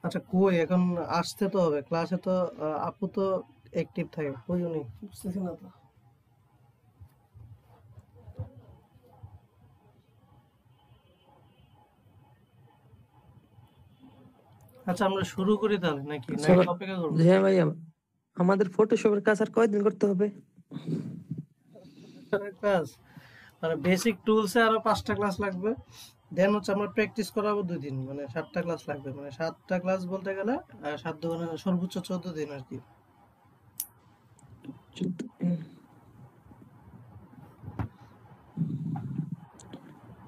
আচ্ছা কই এখন আসতে তো হবে ক্লাসে তো। আপু তো অ্যাক্টিভ থাকে, কই উনি বুঝতেছি না তো। আচ্ছা আমরা শুরু করি তাহলে নাকি আচ্ছা নাকি অপেক্ষা করবো? হ্যাঁ ভাইয়া, আমাদের ফটোশপের কাজ আর কয়দিন করতে হবে? ক্লাস মানে বেসিক টুলসে আরো 5টা ক্লাস লাগবে। দেন হচ্ছে আমরা প্র্যাকটিস করাবো 2 দিন, মানে 7টা ক্লাস লাগবে, মানে 7টা ক্লাস বলতে গেলে 7 দুগুণে সর্বোচ্চ 14 দিন আর কি।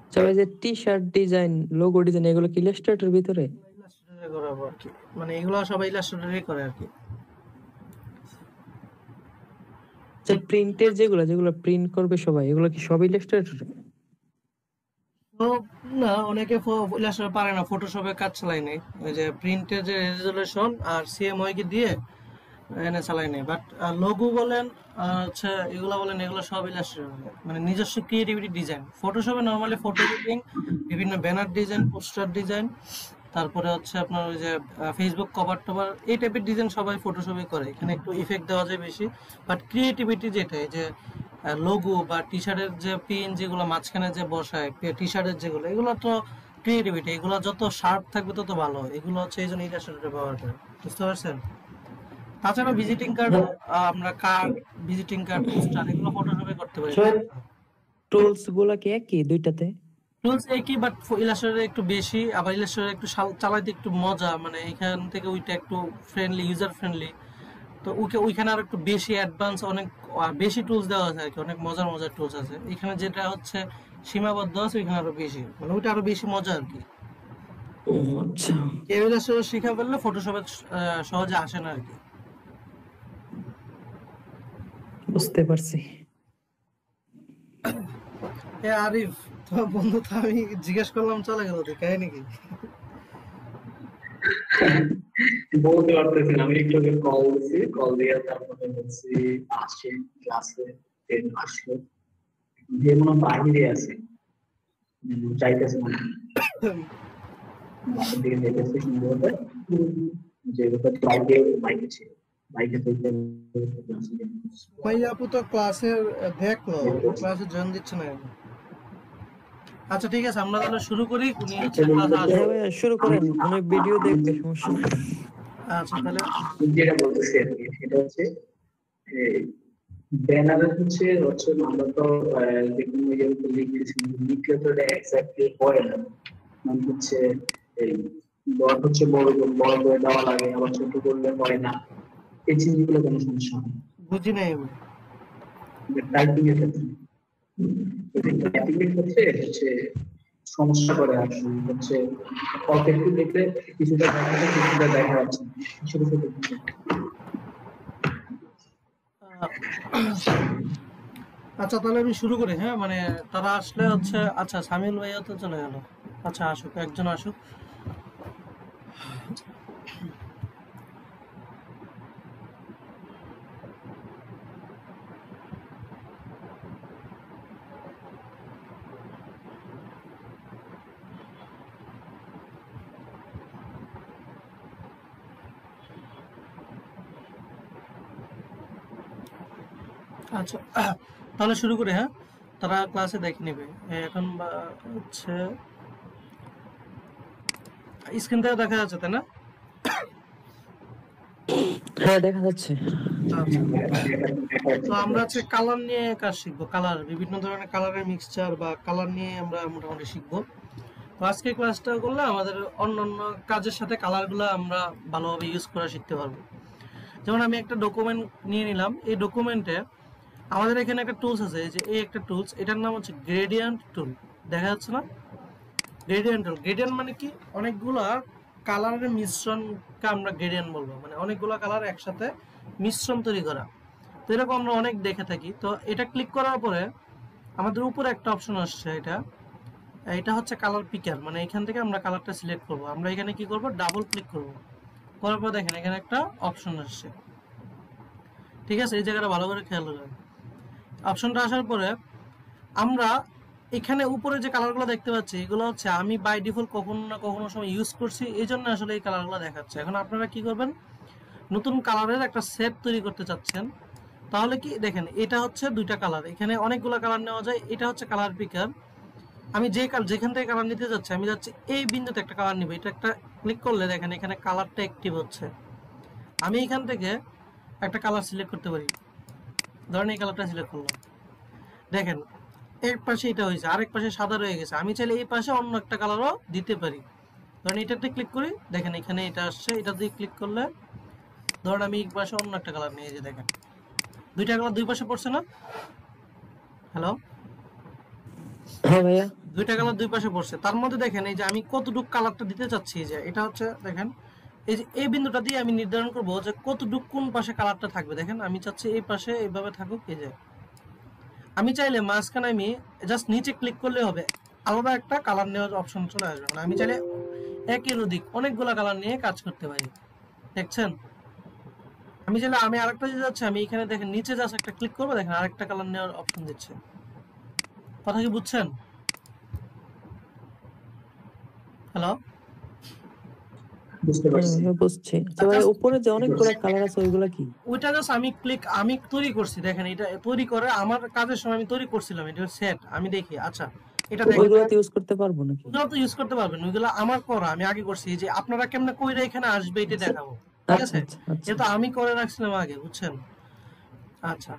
আচ্ছা ভাই, যে T shirt design, logo design, এগুলো কি ইলাস্ট্রেটর ভিতরে? ইলাস্ট্রেটরে করাবো আর কি, মানে এগুলো সবাই ইলাস্ট্রেটরে করে আর কি। আচ্ছা প্রিন্টের যেগুলো যেগুলো প্রিন্ট করবে সবাই, এগুলো কি সব ইলাস্ট্রেটর? তো না, অনেকে ইলাস্ট্রেটর পারে না, ফটোশপে কাজ চালাই নেই, ওই যে প্রিন্টের যে রেজুলেশন আর সিএমওয়াই কে দিয়ে এনে চালাই নেই। বাট লোগো বলেন হচ্ছে এগুলা বলেন, এগুলো সব ইলাস্ট্রেটর, মানে নিজস্ব ক্রিয়েটিভিটি ডিজাইন। ফটোশপে নর্মালি ফটো এডিটিং, বিভিন্ন ব্যানার ডিজাইন, পোস্টার ডিজাইন, তারপরে হচ্ছে আপনার ওই যে ফেসবুক কভার টভার, এই টাইপের ডিজাইন সবাই ফটোশপে করে, এখানে একটু ইফেক্ট দেওয়া যায় বেশি। বাট ক্রিয়েটিভিটি যেটা, এই যে লোগো বা টি শার্টের যে পিন যেগুলো মাঝখানে যে বসায়, টি শার্টের যেগুলো, এগুলো তো ক্রিয়েটিভিটি, এগুলো যত শার্প থাকবে তত ভালো, এগুলো হচ্ছে এই জন্য ইলাস্ট্রেটর ব্যবহার করে। বুঝতে পারছেন? তাছাড়া ভিজিটিং কার্ড, আমরা কার্ড, ভিজিটিং কার্ড, পোস্টার, এগুলো ফটোশপে করতে পারি। টুলস গুলা কি একই দুইটাতে? টুলস একই, বাট ইলাস্ট্রেটর একটু বেশি, আবার ইলাস্ট্রেটর একটু চালাইতে একটু মজা, মানে এখান থেকে ওইটা একটু ফ্রেন্ডলি, ইউজার ফ্রেন্ডলি। তো ওইখানে আর একটু বেশি অ্যাডভান্স, অনেক বেশি টুলস দেওয়া আছে আর কি, অনেক মজার মজার টুলস আছে। এখানে যেটা হচ্ছে সীমাবদ্ধ আছে, ওইখানে আরো বেশি, মানে ওইটা আরো বেশি মজা আর কি। আচ্ছা কেউ ইলাস্ট্রেটর শিখা ফেললে ফটোশপে সহজে আসে না আর কি। বুঝতে পারছি। আরিফ, তোমার বন্ধু তো আমি জিজ্ঞেস করলাম চলে গেল, কাহিনী কি? বলতে পারতেছি না, আমি একটু আগে কল দিছি, কল দিয়ে তারপরে বলছি আসে ক্লাসে, আসলো যে মনে হয় বাহিরে আছে, যাইতেছে না, বাসার দিকে যেতেছে সম্ভবত, যে বাইকে বাইকে ছিল, বাইকে থেকে ভাই আপু তো ক্লাসের দেখলো, ক্লাসে জয়েন দিচ্ছে না এখন। আচ্ছা ঠিক আছে, আমরা তাহলে শুরু করি, উনি হচ্ছে ক্লাসে হ্যাঁ আসুক। ভাইয়া শুরু করেন, উনি ভিডিও দেখবে, সমস্যা নেই। আচ্ছা তাহলে যেটা বলতেছি আর কি, সেটা হচ্ছে ব্যানারে হচ্ছে হচ্ছে আমরা তো দেখুন ওই যে লিখতেছি, লিখলে তো এটা এক্স্যাক্টলি হয় না, মানে হচ্ছে এই বড় হচ্ছে বড় বড় করে দেওয়া লাগে, আবার ছোট করলে হয় না, এই জিনিসগুলো কোনো সমস্যা হয় বুঝি নাই আমি। টাইপিং এর ক্ষেত্রে। টাইপিং এর ক্ষেত্রে হচ্ছে সমস্যা করে, আর হচ্ছে অল্প একটু দেখলে কিছুটা দেখা যাচ্ছে, কিছুটা দেখা যাচ্ছে না, ছোট ছোট কিছু। আচ্ছা তাহলে আমি শুরু করি, হ্যাঁ মানে তারা আসলে হচ্ছে, আচ্ছা সামিল ভাইয়া তো চলে গেল। আচ্ছা আসুক, একজন আসুক। আচ্ছা তাহলে শুরু করি, হ্যাঁ তারা ক্লাসে দেখে নেবে। এখন হচ্ছে স্ক্রিন থেকে দেখা যাচ্ছে তাই না? হ্যাঁ দেখা যাচ্ছে। আচ্ছা, তো আমরা হচ্ছে কালার নিয়ে কাজ শিখবো, কালার, বিভিন্ন ধরনের কালারের মিক্সচার বা কালার নিয়ে আমরা মোটামুটি শিখবো। তো আজকে ক্লাসটা করলে আমাদের অন্যান্য কাজের সাথে কালারগুলো আমরা ভালোভাবে ইউজ করা শিখতে পারবো। যেমন আমি একটা ডকুমেন্ট নিয়ে নিলাম, এই ডকুমেন্টে আমাদের এখানে একটা টুলস আছে, এই যে এই একটা টুলস, এটার নাম হচ্ছে গ্রেডিয়েন্ট টুল। দেখা যাচ্ছে না? গ্রেডিয়েন্ট টুল, গ্রেডিয়েন্ট মানে কি, অনেকগুলা কালারের মিশ্রণকে আমরা গ্রেডিয়েন্ট বলবো, মানে অনেকগুলো কালার একসাথে মিশ্রণ তৈরি করা। তো এরকম আমরা অনেক দেখে থাকি। তো এটা ক্লিক করার পরে আমাদের উপরে একটা অপশন আসছে, এটা এটা হচ্ছে কালার পিকার, মানে এখান থেকে আমরা কালারটা সিলেক্ট করব। আমরা এখানে কি করব, ডাবল ক্লিক করব, করার পর দেখেন এখানে একটা অপশন আসছে। ঠিক আছে, এই জায়গাটা ভালো করে খেয়াল করবেন। অপশনটা আসার পরে আমরা এখানে উপরে যে কালারগুলো দেখতে পাচ্ছি এগুলো হচ্ছে আমি বাই ডিফল্ট কখনো না কখনো সময় ইউজ করছি, এই জন্য আসলে এই কালারগুলো দেখাচ্ছে। এখন আপনারা কি করবেন, নতুন কালারের একটা সেট তৈরি করতে চাচ্ছেন, তাহলে কি দেখেন এটা হচ্ছে দুইটা কালার, এখানে অনেকগুলো কালার নেওয়া যায়। এটা হচ্ছে কালার পিকার, আমি যেখান থেকে কালার নিতে যাচ্ছি আমি যাচ্ছি এই বিন্দুতে একটা কালার নিব, এটা একটা ক্লিক করলে দেখেন এখানে কালারটা অ্যাক্টিভ হচ্ছে। আমি এখান থেকে একটা কালার সিলেক্ট করতে পারি, ধরেন এই কালারটা সিলেক্ট করলাম, দেখেন এক পাশে এটা হয়েছে, আরেক পাশে সাদা রয়ে গেছে। আমি চাইলে এই পাশে অন্য একটা কালারও দিতে পারি, ধরেন এটাতে ক্লিক করি, দেখেন এখানে এটা আসছে, এটা দিয়ে ক্লিক করলে ধরেন আমি এই পাশে অন্য একটা কালার নিয়ে যে দেখেন দুইটা কালার দুই পাশে পড়ছে না। হ্যালো, হ্যাঁ ভাইয়া, দুইটা কালার দুই পাশে পড়ছে, তার মধ্যে দেখেন এই যে আমি কতটুকু কালারটা দিতে চাচ্ছি, যে এটা হচ্ছে দেখেন এই যে এই বিন্দুটা দিয়ে আমি নির্ধারণ করবো যে কতটুকু কোন পাশে কালারটা থাকবে। দেখেন আমি চাচ্ছি এই পাশে এইভাবে থাকুক, এই যে আমি চাইলে মাঝখানে আমি জাস্ট নিচে ক্লিক করলে হবে, আলাদা একটা কালার নেওয়ার অপশন চলে আসবে, মানে আমি চাইলে একের অধিক অনেকগুলো কালার নিয়ে কাজ করতে পারি। দেখছেন, আমি চাইলে আমি আরেকটা যে যাচ্ছে আমি এখানে দেখেন নিচে জাস্ট একটা ক্লিক করবো, দেখেন আরেকটা কালার নেওয়ার অপশন দিচ্ছে। কথা কি বুঝছেন? হ্যালো, বুঝতে পারছি। বুঝছি। আচ্ছা ভাই, উপরে যে অনেকগুলো কালার আছে ওইগুলা কি? ওইটা জাস্ট আমি তৈরি করছি, দেখেন এটা তৈরি করে আমার কাজের সময় আমি তৈরি করছিলাম, এটা সেট আমি দেখি। আচ্ছা এটা দেখেন ওইগুলো ইউজ করতে পারবো নাকি? ওগুলো তো ইউজ করতে পারবেন, ওইগুলো আমার করা, আমি আগে করছি, যে আপনারা কেমনে কইরা এখানে আসবে এটা দেখাবো, ঠিক আচ্ছা আছে? আচ্ছা আচ্ছা। এটা আমি করে রাখছিলাম আগে, বুঝছেন? আচ্ছা,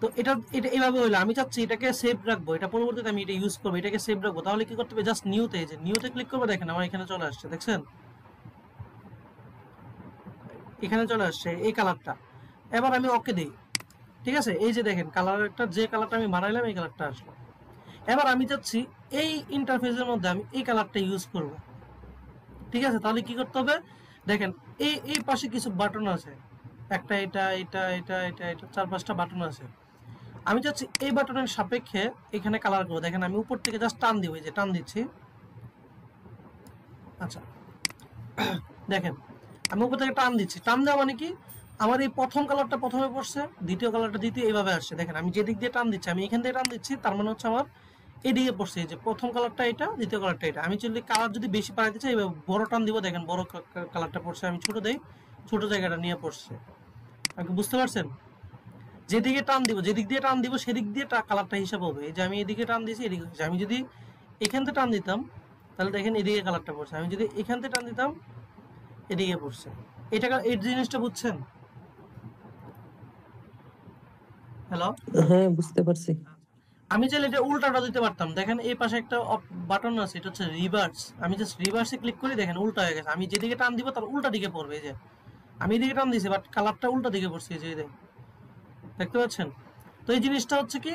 তো এটা এটা এইভাবে হইলো, আমি চাচ্ছি এটাকে সেভ রাখবো, এটা পরবর্তীতে আমি এটা ইউজ করবো, এটাকে সেভ রাখবো। তাহলে কি করতে হবে, জাস্ট নিউতে, যে নিউতে ক্লিক করবো, দেখেন আমার এখানে চলে আসছে, দেখছেন এখানে চলে আসছে এই কালারটা। এবার আমি ওকে দিই, ঠিক আছে, এই যে দেখেন কালার একটা, যে কালারটা আমি বানাইলাম এই কালারটা আসলো। এবার আমি চাচ্ছি এই ইন্টারফেসের মধ্যে আমি এই কালারটা ইউজ করব, ঠিক আছে? তাহলে কি করতে হবে, দেখেন এই পাশে কিছু বাটন আছে, একটা এটা এটা এটা এটা এটা চার পাঁচটা বাটন আছে। আমি চাচ্ছি এই বাটনের সাপেক্ষে এখানে কালার করবো। দেখেন আমি উপর থেকে জাস্ট টান দিব, এই যে টান দিচ্ছি, আচ্ছা দেখেন আমি উপর থেকে টান দিচ্ছি, টান দেওয়া মানে কি, আমার এই প্রথম কালারটা প্রথমে পড়ছে, দ্বিতীয় কালারটা দ্বিতীয়, এইভাবে আসছে। দেখেন আমি যে দিক দিয়ে টান দিচ্ছি, আমি এখান থেকে টান দিচ্ছি, তার মানে হচ্ছে আমার এদিকে পড়ছে, এই যে প্রথম কালারটা এটা, দ্বিতীয় কালারটা এটা। আমি যদি কালার যদি বেশি বাড়াইতে চাই এইভাবে বড় টান দিব, দেখেন বড় কালারটা পড়ছে, আমি ছোট দেই, ছোট জায়গাটা নিয়ে পড়ছে। আপনি বুঝতে পারছেন? যেদিকে টান দিব, যেদিক দিয়ে টান দিব সেদিক দিয়ে কালারটা হিসাব হবে। এই যে আমি এদিকে টান দিয়েছি, এদিকে হচ্ছে। আমি যদি এখান থেকে টান দিতাম তাহলে দেখেন এদিকে কালারটা পড়ছে, আমি যদি এখান থেকে টান দিতাম এদিকে পড়ছে। এটা এই জিনিসটা বুঝছেন? হ্যালো, হ্যাঁ বুঝতে পারছি। আমি চাইলে এটা উল্টাটা দিতে পারতাম। দেখেন এই পাশে একটা বাটন আছে, এটা হচ্ছে রিভার্স, আমি জাস্ট রিভার্সে ক্লিক করি, দেখেন উল্টা হয়ে গেছে। আমি যেদিকে টান দিব তার উল্টা দিকে পড়বে, এই যে আমি এদিকে টান দিয়েছি বাট কালারটা উল্টা দিকে পড়ছে, এই যে দেখতে পাচ্ছেন? তো এই জিনিসটা হচ্ছে কি,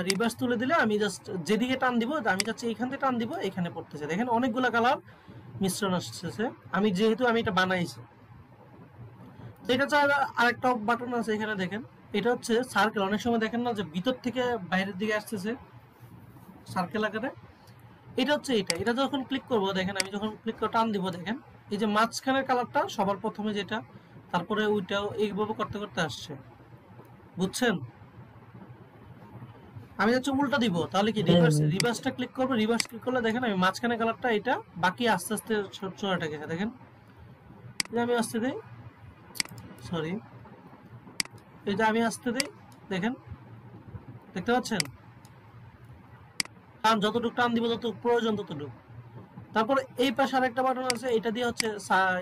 রিভার্স তুলে দিলে আমি জাস্ট যেদিকে টান দিব, আমি চাচ্ছি এখান থেকে টান দিব, এখানে পড়তেছে। দেখেন অনেকগুলো কালার মিশ্রণ আসছে, আমি যেহেতু আমি এটা বানাইছি। তো এটা ছাড়া আরেকটা বাটন আছে এখানে, দেখেন এটা হচ্ছে সার্কেল। অনেক সময় দেখেন না যে ভিতর থেকে বাইরের দিকে আসতেছে সার্কেল আকারে, এটা হচ্ছে এটা। এটা যখন ক্লিক করব, দেখেন আমি যখন ক্লিক করে টান দিব, দেখেন এই যে মাঝখানের কালারটা সবার প্রথমে যেটা, তারপরে ওইটাও এইভাবে করতে করতে আসছে, বুঝছেন? আমি যাচ্ছি উল্টা দিব, তাহলে কি রিভার্সটা ক্লিক করবো, রিভার্স ক্লিক করলে দেখেন আমি মাঝখানে কালারটা এটা, বাকি আস্তে আস্তে চড়াটা গেছে। দেখেন আমি আস্তে দিই, সরি এই যে আমি আস্তে দিই, দেখেন দেখতে পাচ্ছেন? টান যতটুকু টান দিব তত প্রয়োজন ততটুকু। তারপরে এই পাশে আরেকটা বাটন আছে, এটা দিয়ে হচ্ছে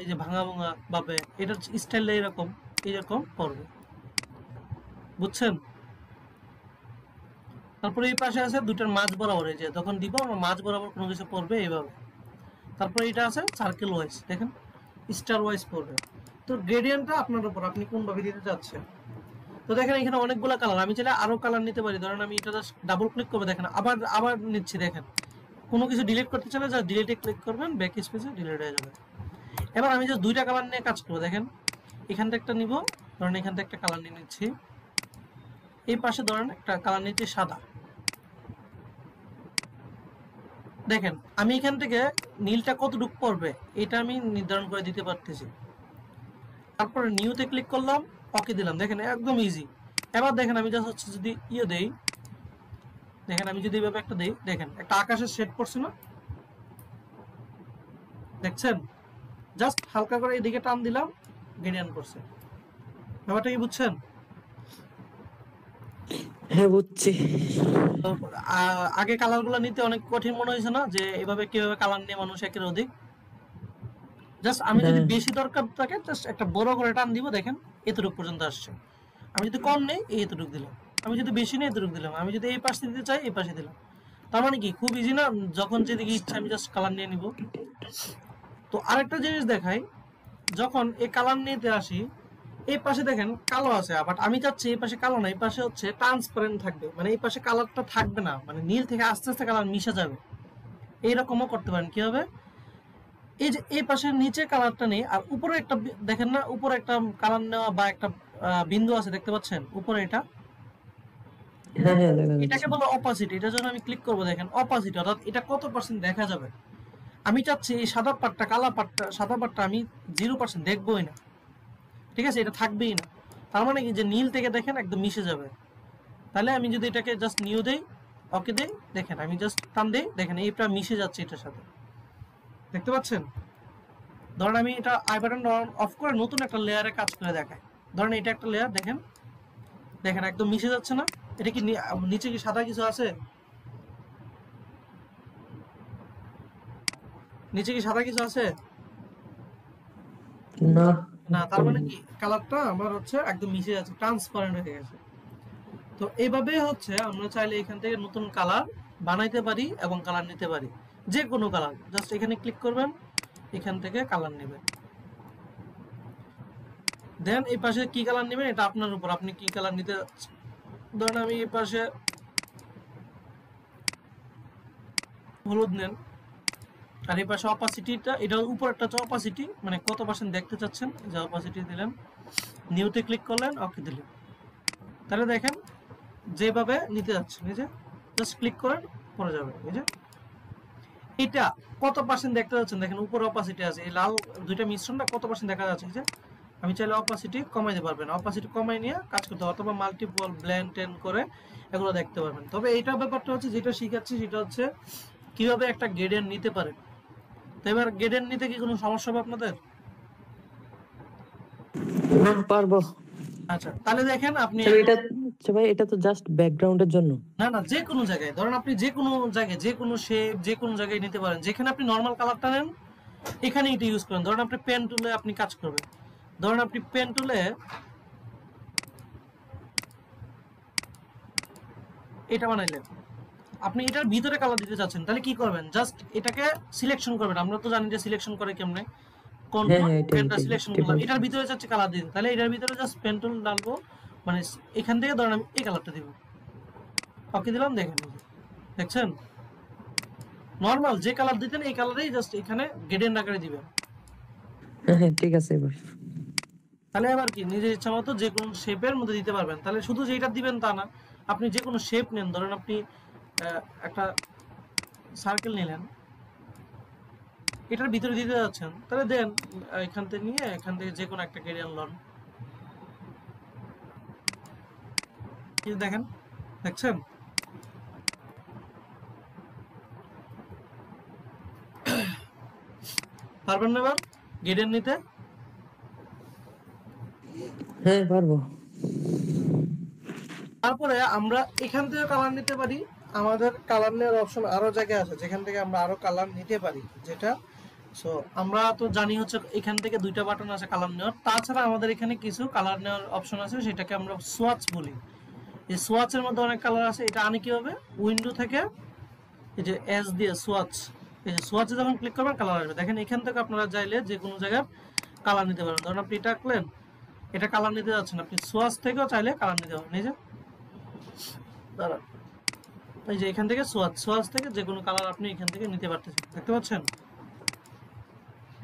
এই যে ভাঙা ভাঙা ভাবে, এটা স্টাইলটা এরকম পড়বে, বুঝছেন? তারপরে এই পাশে আছে দুটার মাঝ বরাবর, এই যে তখন দিব আমার মাঝ বরাবর কোনো কিছু পড়বে এইভাবে। তারপরে এটা আছে সার্কেল ওয়াইজ, দেখেন স্টার ওয়াইজ পড়বে। তো গ্রেডিয়েন্টটা আপনার উপর, আপনি কোনভাবে দিতে চাচ্ছেন। তো দেখেন এখানে অনেকগুলো কালার, আমি চাইলে আরো কালার নিতে পারি। ধরেন আমি এটা জাস্ট ডাবল ক্লিক করবো, দেখেন আবার নিচ্ছি। দেখেন কোনো কিছু ডিলিট করতে চাইলে যা ডিলিটে ক্লিক করবেন, ব্যাক স্পেসে ডিলিট হয়ে যাবে। এবার আমি জাস্ট দুইটা কালার নিয়ে কাজ করবো। দেখেন এখান থেকে একটা নিব, ধরেন এখান থেকে একটা কালার নিয়ে নিচ্ছি, এই পাশে ধরেন একটা কালার নিচ্ছি সাদা। দেখেন আমি এখান থেকে নীলটা কতটুকু পড়বে এটা আমি নির্ধারণ করে দিতে পারতেছি। তারপরে নিউতে ক্লিক করলাম, ওকে দিলাম, দেখেন একদম ইজি। এবার দেখেন আমি জাস্ট হচ্ছে যদি দেই, দেখেন আমি যদি এইভাবে একটা দেই, দেখেন একটা আকাশের শেড পড়ছে না, দেখছেন? জাস্ট হালকা করে এদিকে টান দিলাম, গ্রেডিয়েন্ট করছে। ব্যাপারটা কি বুঝছেন? হ্যাঁ বুঝছি। তো আগে কালারগুলো নিতে অনেক কঠিন মনে হয়েছে না, যে এভাবে কিভাবে কালার নিয়ে মানুষ একের অধিক। জাস্ট আমি যদি হ্যাঁ বেশি দরকার থাকে জাস্ট একটা বড় করে টান দিব, দেখেন এতটুকু পর্যন্ত আসছে। আমি যদি কম নেই এতটুকু দিলাম, আমি যদি বেশি নেই এতটুকু দিলাম, আমি যদি এই পাশে দিতে চাই এই পাশে দিলাম। তার মানে কি খুব ইজি না? যখন যেদিকে ইচ্ছা আমি জাস্ট কালার নিয়ে নিব। তো আরেকটা জিনিস দেখাই, যখন এই কালার নিতে আসি, এই পাশে দেখেন কালো আছে, বাট আমি চাচ্ছি এই পাশে কালো না, এই পাশে হচ্ছে ট্রান্সপারেন্ট থাকবে, মানে এই পাশে কালারটা থাকবে না, মানে নীল থেকে আস্তে আস্তে কালার মিশে যাবে। এইরকমও করতে পারেন। কি হবে, এই যে এই পাশের নিচে কালারটা নেই, আর উপরে একটা দেখেন না, উপরে একটা কালার নেওয়া বা একটা বিন্দু আছে, দেখতে পাচ্ছেন উপরে? এটা হ্যাঁ হ্যাঁ দেখা যাচ্ছে। এটাকে বলে অপাসিটি। এটা যখন আমি ক্লিক করব, দেখেন অপাসিটি, অর্থাৎ এটা কত পার্সেন্ট দেখা যাবে। আমি চাচ্ছি এই সাদা পাটটা, কালা পাটটা, সাদা পাটটা আমি 0% দেখবোই না, ঠিক আছে, এটা থাকবেই না। তার মানে কি যে নীল থেকে দেখেন একদম মিশে যাবে। তাহলে আমি যদি এটাকে জাস্ট নিউ দেই, ওকে দেই, দেখেন আমি জাস্ট টান দেই, দেখেন এইটা মিশে যাচ্ছে এটার সাথে, দেখতে পাচ্ছেন? ধরেন আমি এটা আই বাটন অফ করে নতুন একটা লেয়ারে কাজ করে দেখাই। ধরেন এটা একটা লেয়ার, দেখেন দেখেন একদম মিশে যাচ্ছে না? এটা কি নিচে কি সাদা কিছু আছে? নিচে কি সাদা কিছু আছে? না না। তার মানে কি কালারটা আমার হচ্ছে একদম মিশে যাচ্ছে, ট্রান্সপারেন্ট হয়ে গেছে। তো এইভাবে হচ্ছে আমরা চাইলে এখান থেকে নতুন কালার বানাইতে পারি এবং কালার নিতে পারি, যে কোনো কালার। জাস্ট এখানে ক্লিক করবেন, এখান থেকে কালার নেবেন, দেন এই পাশে কি কালার নেবেন এটা আপনার উপর, আপনি কি কালার নিতে যাচ্ছেন। ধরেন আমি এই পাশে হলুদ নেন, আর এই পাশে অপাসিটিটা, এটার উপর একটা অপাসিটি, মানে কত পার্সেন্ট দেখতে চাচ্ছেন, এই যে অপাসিটি দিলেন, নিউতে ক্লিক করলেন, ওকে দিলেন। তাহলে দেখেন যেভাবে নিতে যাচ্ছেন, এই যে জাস্ট ক্লিক করেন পরে যাবে। এই যে এটা কত পার্সেন্ট দেখতে যাচ্ছেন, দেখেন উপরে অপাসিটি আছে, এই লাল দুইটা মিশ্রণটা কত পার্সেন্ট দেখা যাচ্ছে। এই যে আমি চাইলে অপাসিটি কমাইতে পারবেন, অপাসিটি কমাই নিয়ে কাজ করতে হবে, অথবা মাল্টিপল ব্লেন্ড টেন করে এগুলো দেখতে পারবেন। তবে এইটা ব্যাপারটা হচ্ছে, যেটা শিখাচ্ছি সেটা হচ্ছে কিভাবে একটা গ্রেডিয়েন্ট নিতে পারেন। তো এবার গ্রেডিয়েন্ট নিতে কি কোনো সমস্যা হবে আপনাদের? না পারবো। আচ্ছা, তাহলে দেখেন আপনি আচ্ছা এটা, আচ্ছা ভাই এটা তো জাস্ট ব্যাকগ্রাউন্ডের জন্য। না না, যে কোনো জায়গায় ধরেন আপনি যে কোনো জায়গায় যে কোনো শেপ যে কোনো জায়গায় নিতে পারেন, যেখানে আপনি নর্মাল কালারটা নেন এখানে এটা ইউজ করেন। ধরেন আপনি পেন টুলে আপনি কাজ করবেন, ধরেন আপনি পেন টুলে এটা বানাইলেন, আপনি এটার ভিতরে কালার দিতে চাচ্ছেন, তাহলে কি করবেন, জাস্ট এটাকে সিলেকশন করবেন। আমরা তো জানি যে সিলেকশন করে কেমনে, হ্যাঁ কন্ট্রোল হ্যাঁ এটাই পেনটা এটাই সিলেকশন ঠিক করলাম, আছে। এটার ভিতরে চাচ্ছি কালার দিতে, তাহলে এটার ভিতরে জাস্ট পেন টুল ডালবো, মানে এখান থেকে ধরেন আমি এই কালারটা দিব, ওকে দিলাম, দেখেন দেখছেন নর্মাল যে কালার দিতেন এই কালারেই জাস্ট এখানে গ্রেডিয়েন্ট আকারে দিবেন। হ্যাঁ হ্যাঁ ঠিক আছে এবার। তাহলে আবার কি নিজের ইচ্ছা মতো যে কোনো শেপের মধ্যে দিতে পারবেন। তাহলে শুধু যেটা দিবেন তা না, আপনি যে কোনো শেপ নেন, ধরেন আপনি একটা সার্কেল নিলেন, এটার ভিতরে দিতে যাচ্ছেন, তাহলে দেন এখান থেকে নিয়ে এখান থেকে যে কোনো একটা গ্রেডিয়েন্ট লন, কি দেখেন, দেখছেন? পারবেন না এবার গ্রেডিয়েন্ট নিতে? হ্যাঁ পারবো। তারপরে আমরা এখান থেকে কালার নিতে পারি। আমাদের কালার নেওয়ার অপশন আরো জায়গায় আছে যেখান থেকে আমরা আরো কালার নিতে পারি, যেটা সো আমরা তো জানি হচ্ছে এখান থেকে দুইটা বাটন আছে কালার নেওয়ার। তাছাড়া আমাদের এখানে কিছু কালার নেওয়ার অপশন আছে, সেটাকে আমরা সোয়াচ বলি। এই সোয়াচের মধ্যে অনেক কালার আছে। এটা আনি কিভাবে, উইন্ডো থেকে এই যে এস দিয়ে সোয়াচ, এই যে সোয়াচে যখন ক্লিক করবেন কালার আসবে। দেখেন এখান থেকে আপনারা চাইলে যে কোনো জায়গায় কালার নিতে পারেন। ধরুন আপনি এটা আঁকলেন, এটা কালার নিতে যাচ্ছেন, আপনি সোয়াচ থেকেও চাইলে কালার নিতে পারেন। এই যে দাঁড়ান, এই যে এখান থেকে সোয়াচ থেকে যে কোনো কালার আপনি এখান থেকে নিতে পারতেছেন, দেখতে পাচ্ছেন?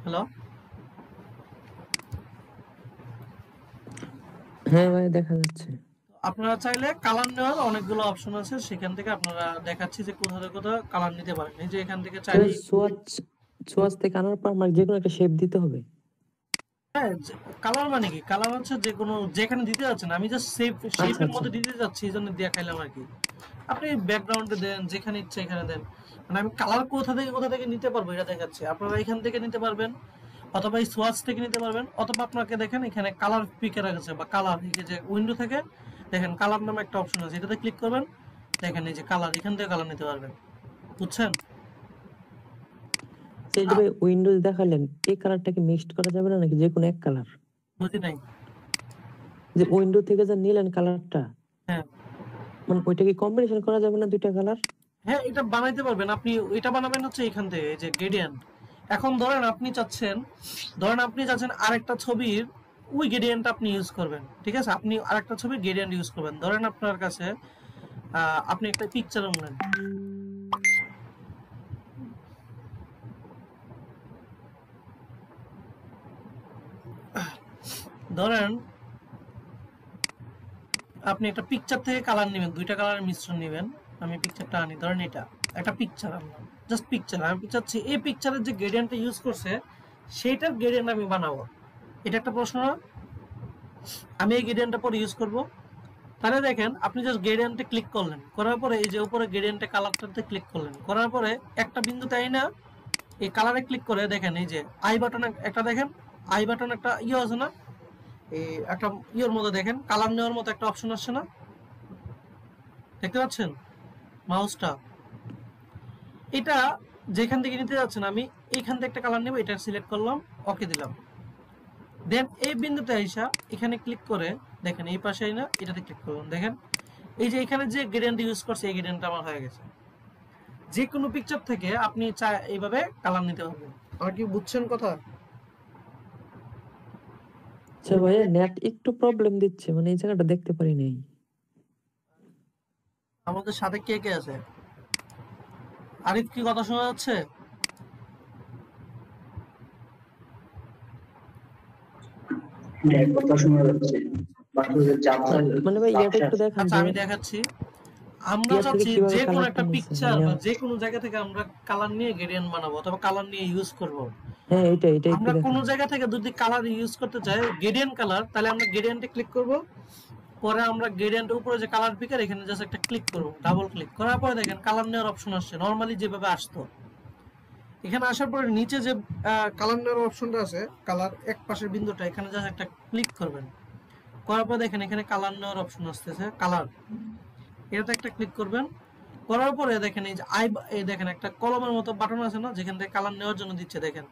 হ্যালো, হ্যাঁ ভাই দেখা যাচ্ছে। আপনারা চাইলে কালার নেওয়ার অনেকগুলো অপশন আছে, সেখান থেকে আপনারা দেখাচ্ছি যে কোথা থেকে কোথাও কালার নিতে পারেন। এই যে এখান থেকে চাইলে সোয়াচ, সোয়াচ থেকে আনার পর আমার যে কোনো একটা শেপ দিতে হবে। হ্যাঁ, কালার মানে কি, কালার হচ্ছে যে কোনো যেখানে দিতে যাচ্ছেন, আমি জাস্ট শেপের আচ্ছা মধ্যে দিতে যাচ্ছি এই জন্য দেখাইলাম আর কি। আপনি ব্যাকগ্রাউন্ডে দেন, যেখানে ইচ্ছা এখানে দেন। মানে আমি কালার কোথা থেকে নিতে পারবো এটা দেখাচ্ছি। আপনারা এখান থেকে নিতে পারবেন, অথবা এই সোয়াচ থেকে নিতে পারবেন, অথবা আপনাকে দেখেন এখানে কালার পিকার আছে বা কালার, এই যে উইন্ডো থেকে দেখেন কালার নামে একটা অপশন আছে, এটাতে ক্লিক করবেন, দেখেন এই যে কালার, এখান থেকে কালার নিতে পারবেন। বুঝছেন? সেটা ভাই উইন্ডোজ দেখালেন, এই কালারটাকে মিক্সড করা যাবে না নাকি যে কোনো এক কালার? বুঝি নাই। যে উইন্ডো থেকে যে নিলেন কালারটা, হ্যাঁ মানে ওইটা কি কম্বিনেশন করা যাবে না দুইটা কালার? হ্যাঁ, এটা বানাইতে পারবেন আপনি। এটা বানাবেন হচ্ছে এখান থেকে, এই যে গ্রেডিয়েন্ট। এখন ধরেন আপনি চাচ্ছেন আরেকটা ছবির ওই গ্রেডিয়েন্ট আপনি ইউজ করবেন, ঠিক আছে? আপনি আরেকটা ছবির গ্রেডিয়েন্ট ইউজ করবেন। ধরেন আপনার কাছে আপনি একটা পিকচার নেন, ধরেন আপনি একটা পিকচার থেকে কালার নেবেন, দুইটা কালারের মিশ্রণ নেবেন। আমি পিকচারটা আনি, ধরেন এটা একটা পিকচার আনলাম, জাস্ট পিকচার। আমি চাচ্ছি এই পিকচারের যে গ্রেডিয়েন্টটা ইউজ করছে সেইটার গ্রেডিয়েন্ট আমি বানাবো। এটা একটা প্রশ্ন না? আমি এই গ্রেডিয়েন্টটা পরে ইউজ করব। তাহলে দেখেন আপনি জাস্ট গ্রেডিয়েন্টে ক্লিক করলেন, করার পরে এই যে উপরে গ্রেডিয়েন্টে কালারটাতে ক্লিক করলেন, করার পরে একটা বিন্দুতে আই না এই কালারে ক্লিক করে দেখেন এই যে আই বাটন একটা, দেখেন আই বাটন একটা ইয়ে আছে না, এই একটা ইয়ের মধ্যে দেখেন কালার নেওয়ার মতো একটা অপশন আসছে না, দেখতে পাচ্ছেন মাউসটা? এটা যেখান থেকে নিতে যাচ্ছেন, আমি এইখান থেকে একটা কালার নেব, এটা সিলেক্ট করলাম, ওকে দিলাম। দেন এই বিন্দুতে আইসা এখানে ক্লিক করে দেখেন এই পাশে না এটাতে ক্লিক করলাম, দেখেন এই যে এখানে যে গ্রেডিয়েন্ট ইউজ করছে এই গ্রেডিয়েন্টটা আমার হয়ে গেছে। যে কোনো পিকচার থেকে আপনি এইভাবে কালার নিতে পারবেন। আর কি বুঝছেন কথা? আচ্ছা ভাইয়া, নেট একটু প্রবলেম দিচ্ছে, মানে এই জায়গাটা দেখতে পারি নাই। আমাদের সাথে কে কে আছে? আরিফ, কি কথা শোনা যাচ্ছে? হ্যাঁ, কথা শোনা যাচ্ছে। মানে ভাই এটা একটু দেখান আচ্ছা যে আমি দেখাচ্ছি। আমরা ইয়ার থেকে চাচ্ছি কিভাবে যে কোনো কালারটা একটা নিচ্ছে, পিকচার মানে বা যে কোনো জায়গা থেকে আমরা কালার নিয়ে গ্রেডিয়েন্ট বানাবো অথবা কালার নিয়ে ইউজ করব। হ্যাঁ এটা একটু আমরা দেখান। কোনো জায়গা থেকে যদি কালার ইউজ করতে চাই গ্রেডিয়েন্ট কালার, তাহলে আমরা গ্রেডিয়েন্টে ক্লিক করব, পরে আমরা গ্রেডিয়েন্টের উপরে যে কালার পিকার এখানে জাস্ট একটা ক্লিক করব, ডাবল ক্লিক করার পরে দেখেন কালার নেওয়ার অপশন আসছে নরমালি যেভাবে আসতো। এখানে আসার পরে নিচে যে কালার নেওয়ার অপশনটা আছে, কালার এক পাশের বিন্দুটা, এখানে জাস্ট একটা ক্লিক করবেন, করার পরে দেখেন এখানে কালার নেওয়ার অপশন আসতেছে, কালার, এটাতে একটা ক্লিক করবেন। করার পরে দেখেন এই যে এই দেখেন একটা কলমের মতো বাটন আছে না, যেখান থেকে কালার নেওয়ার জন্য দিচ্ছে, দেখেন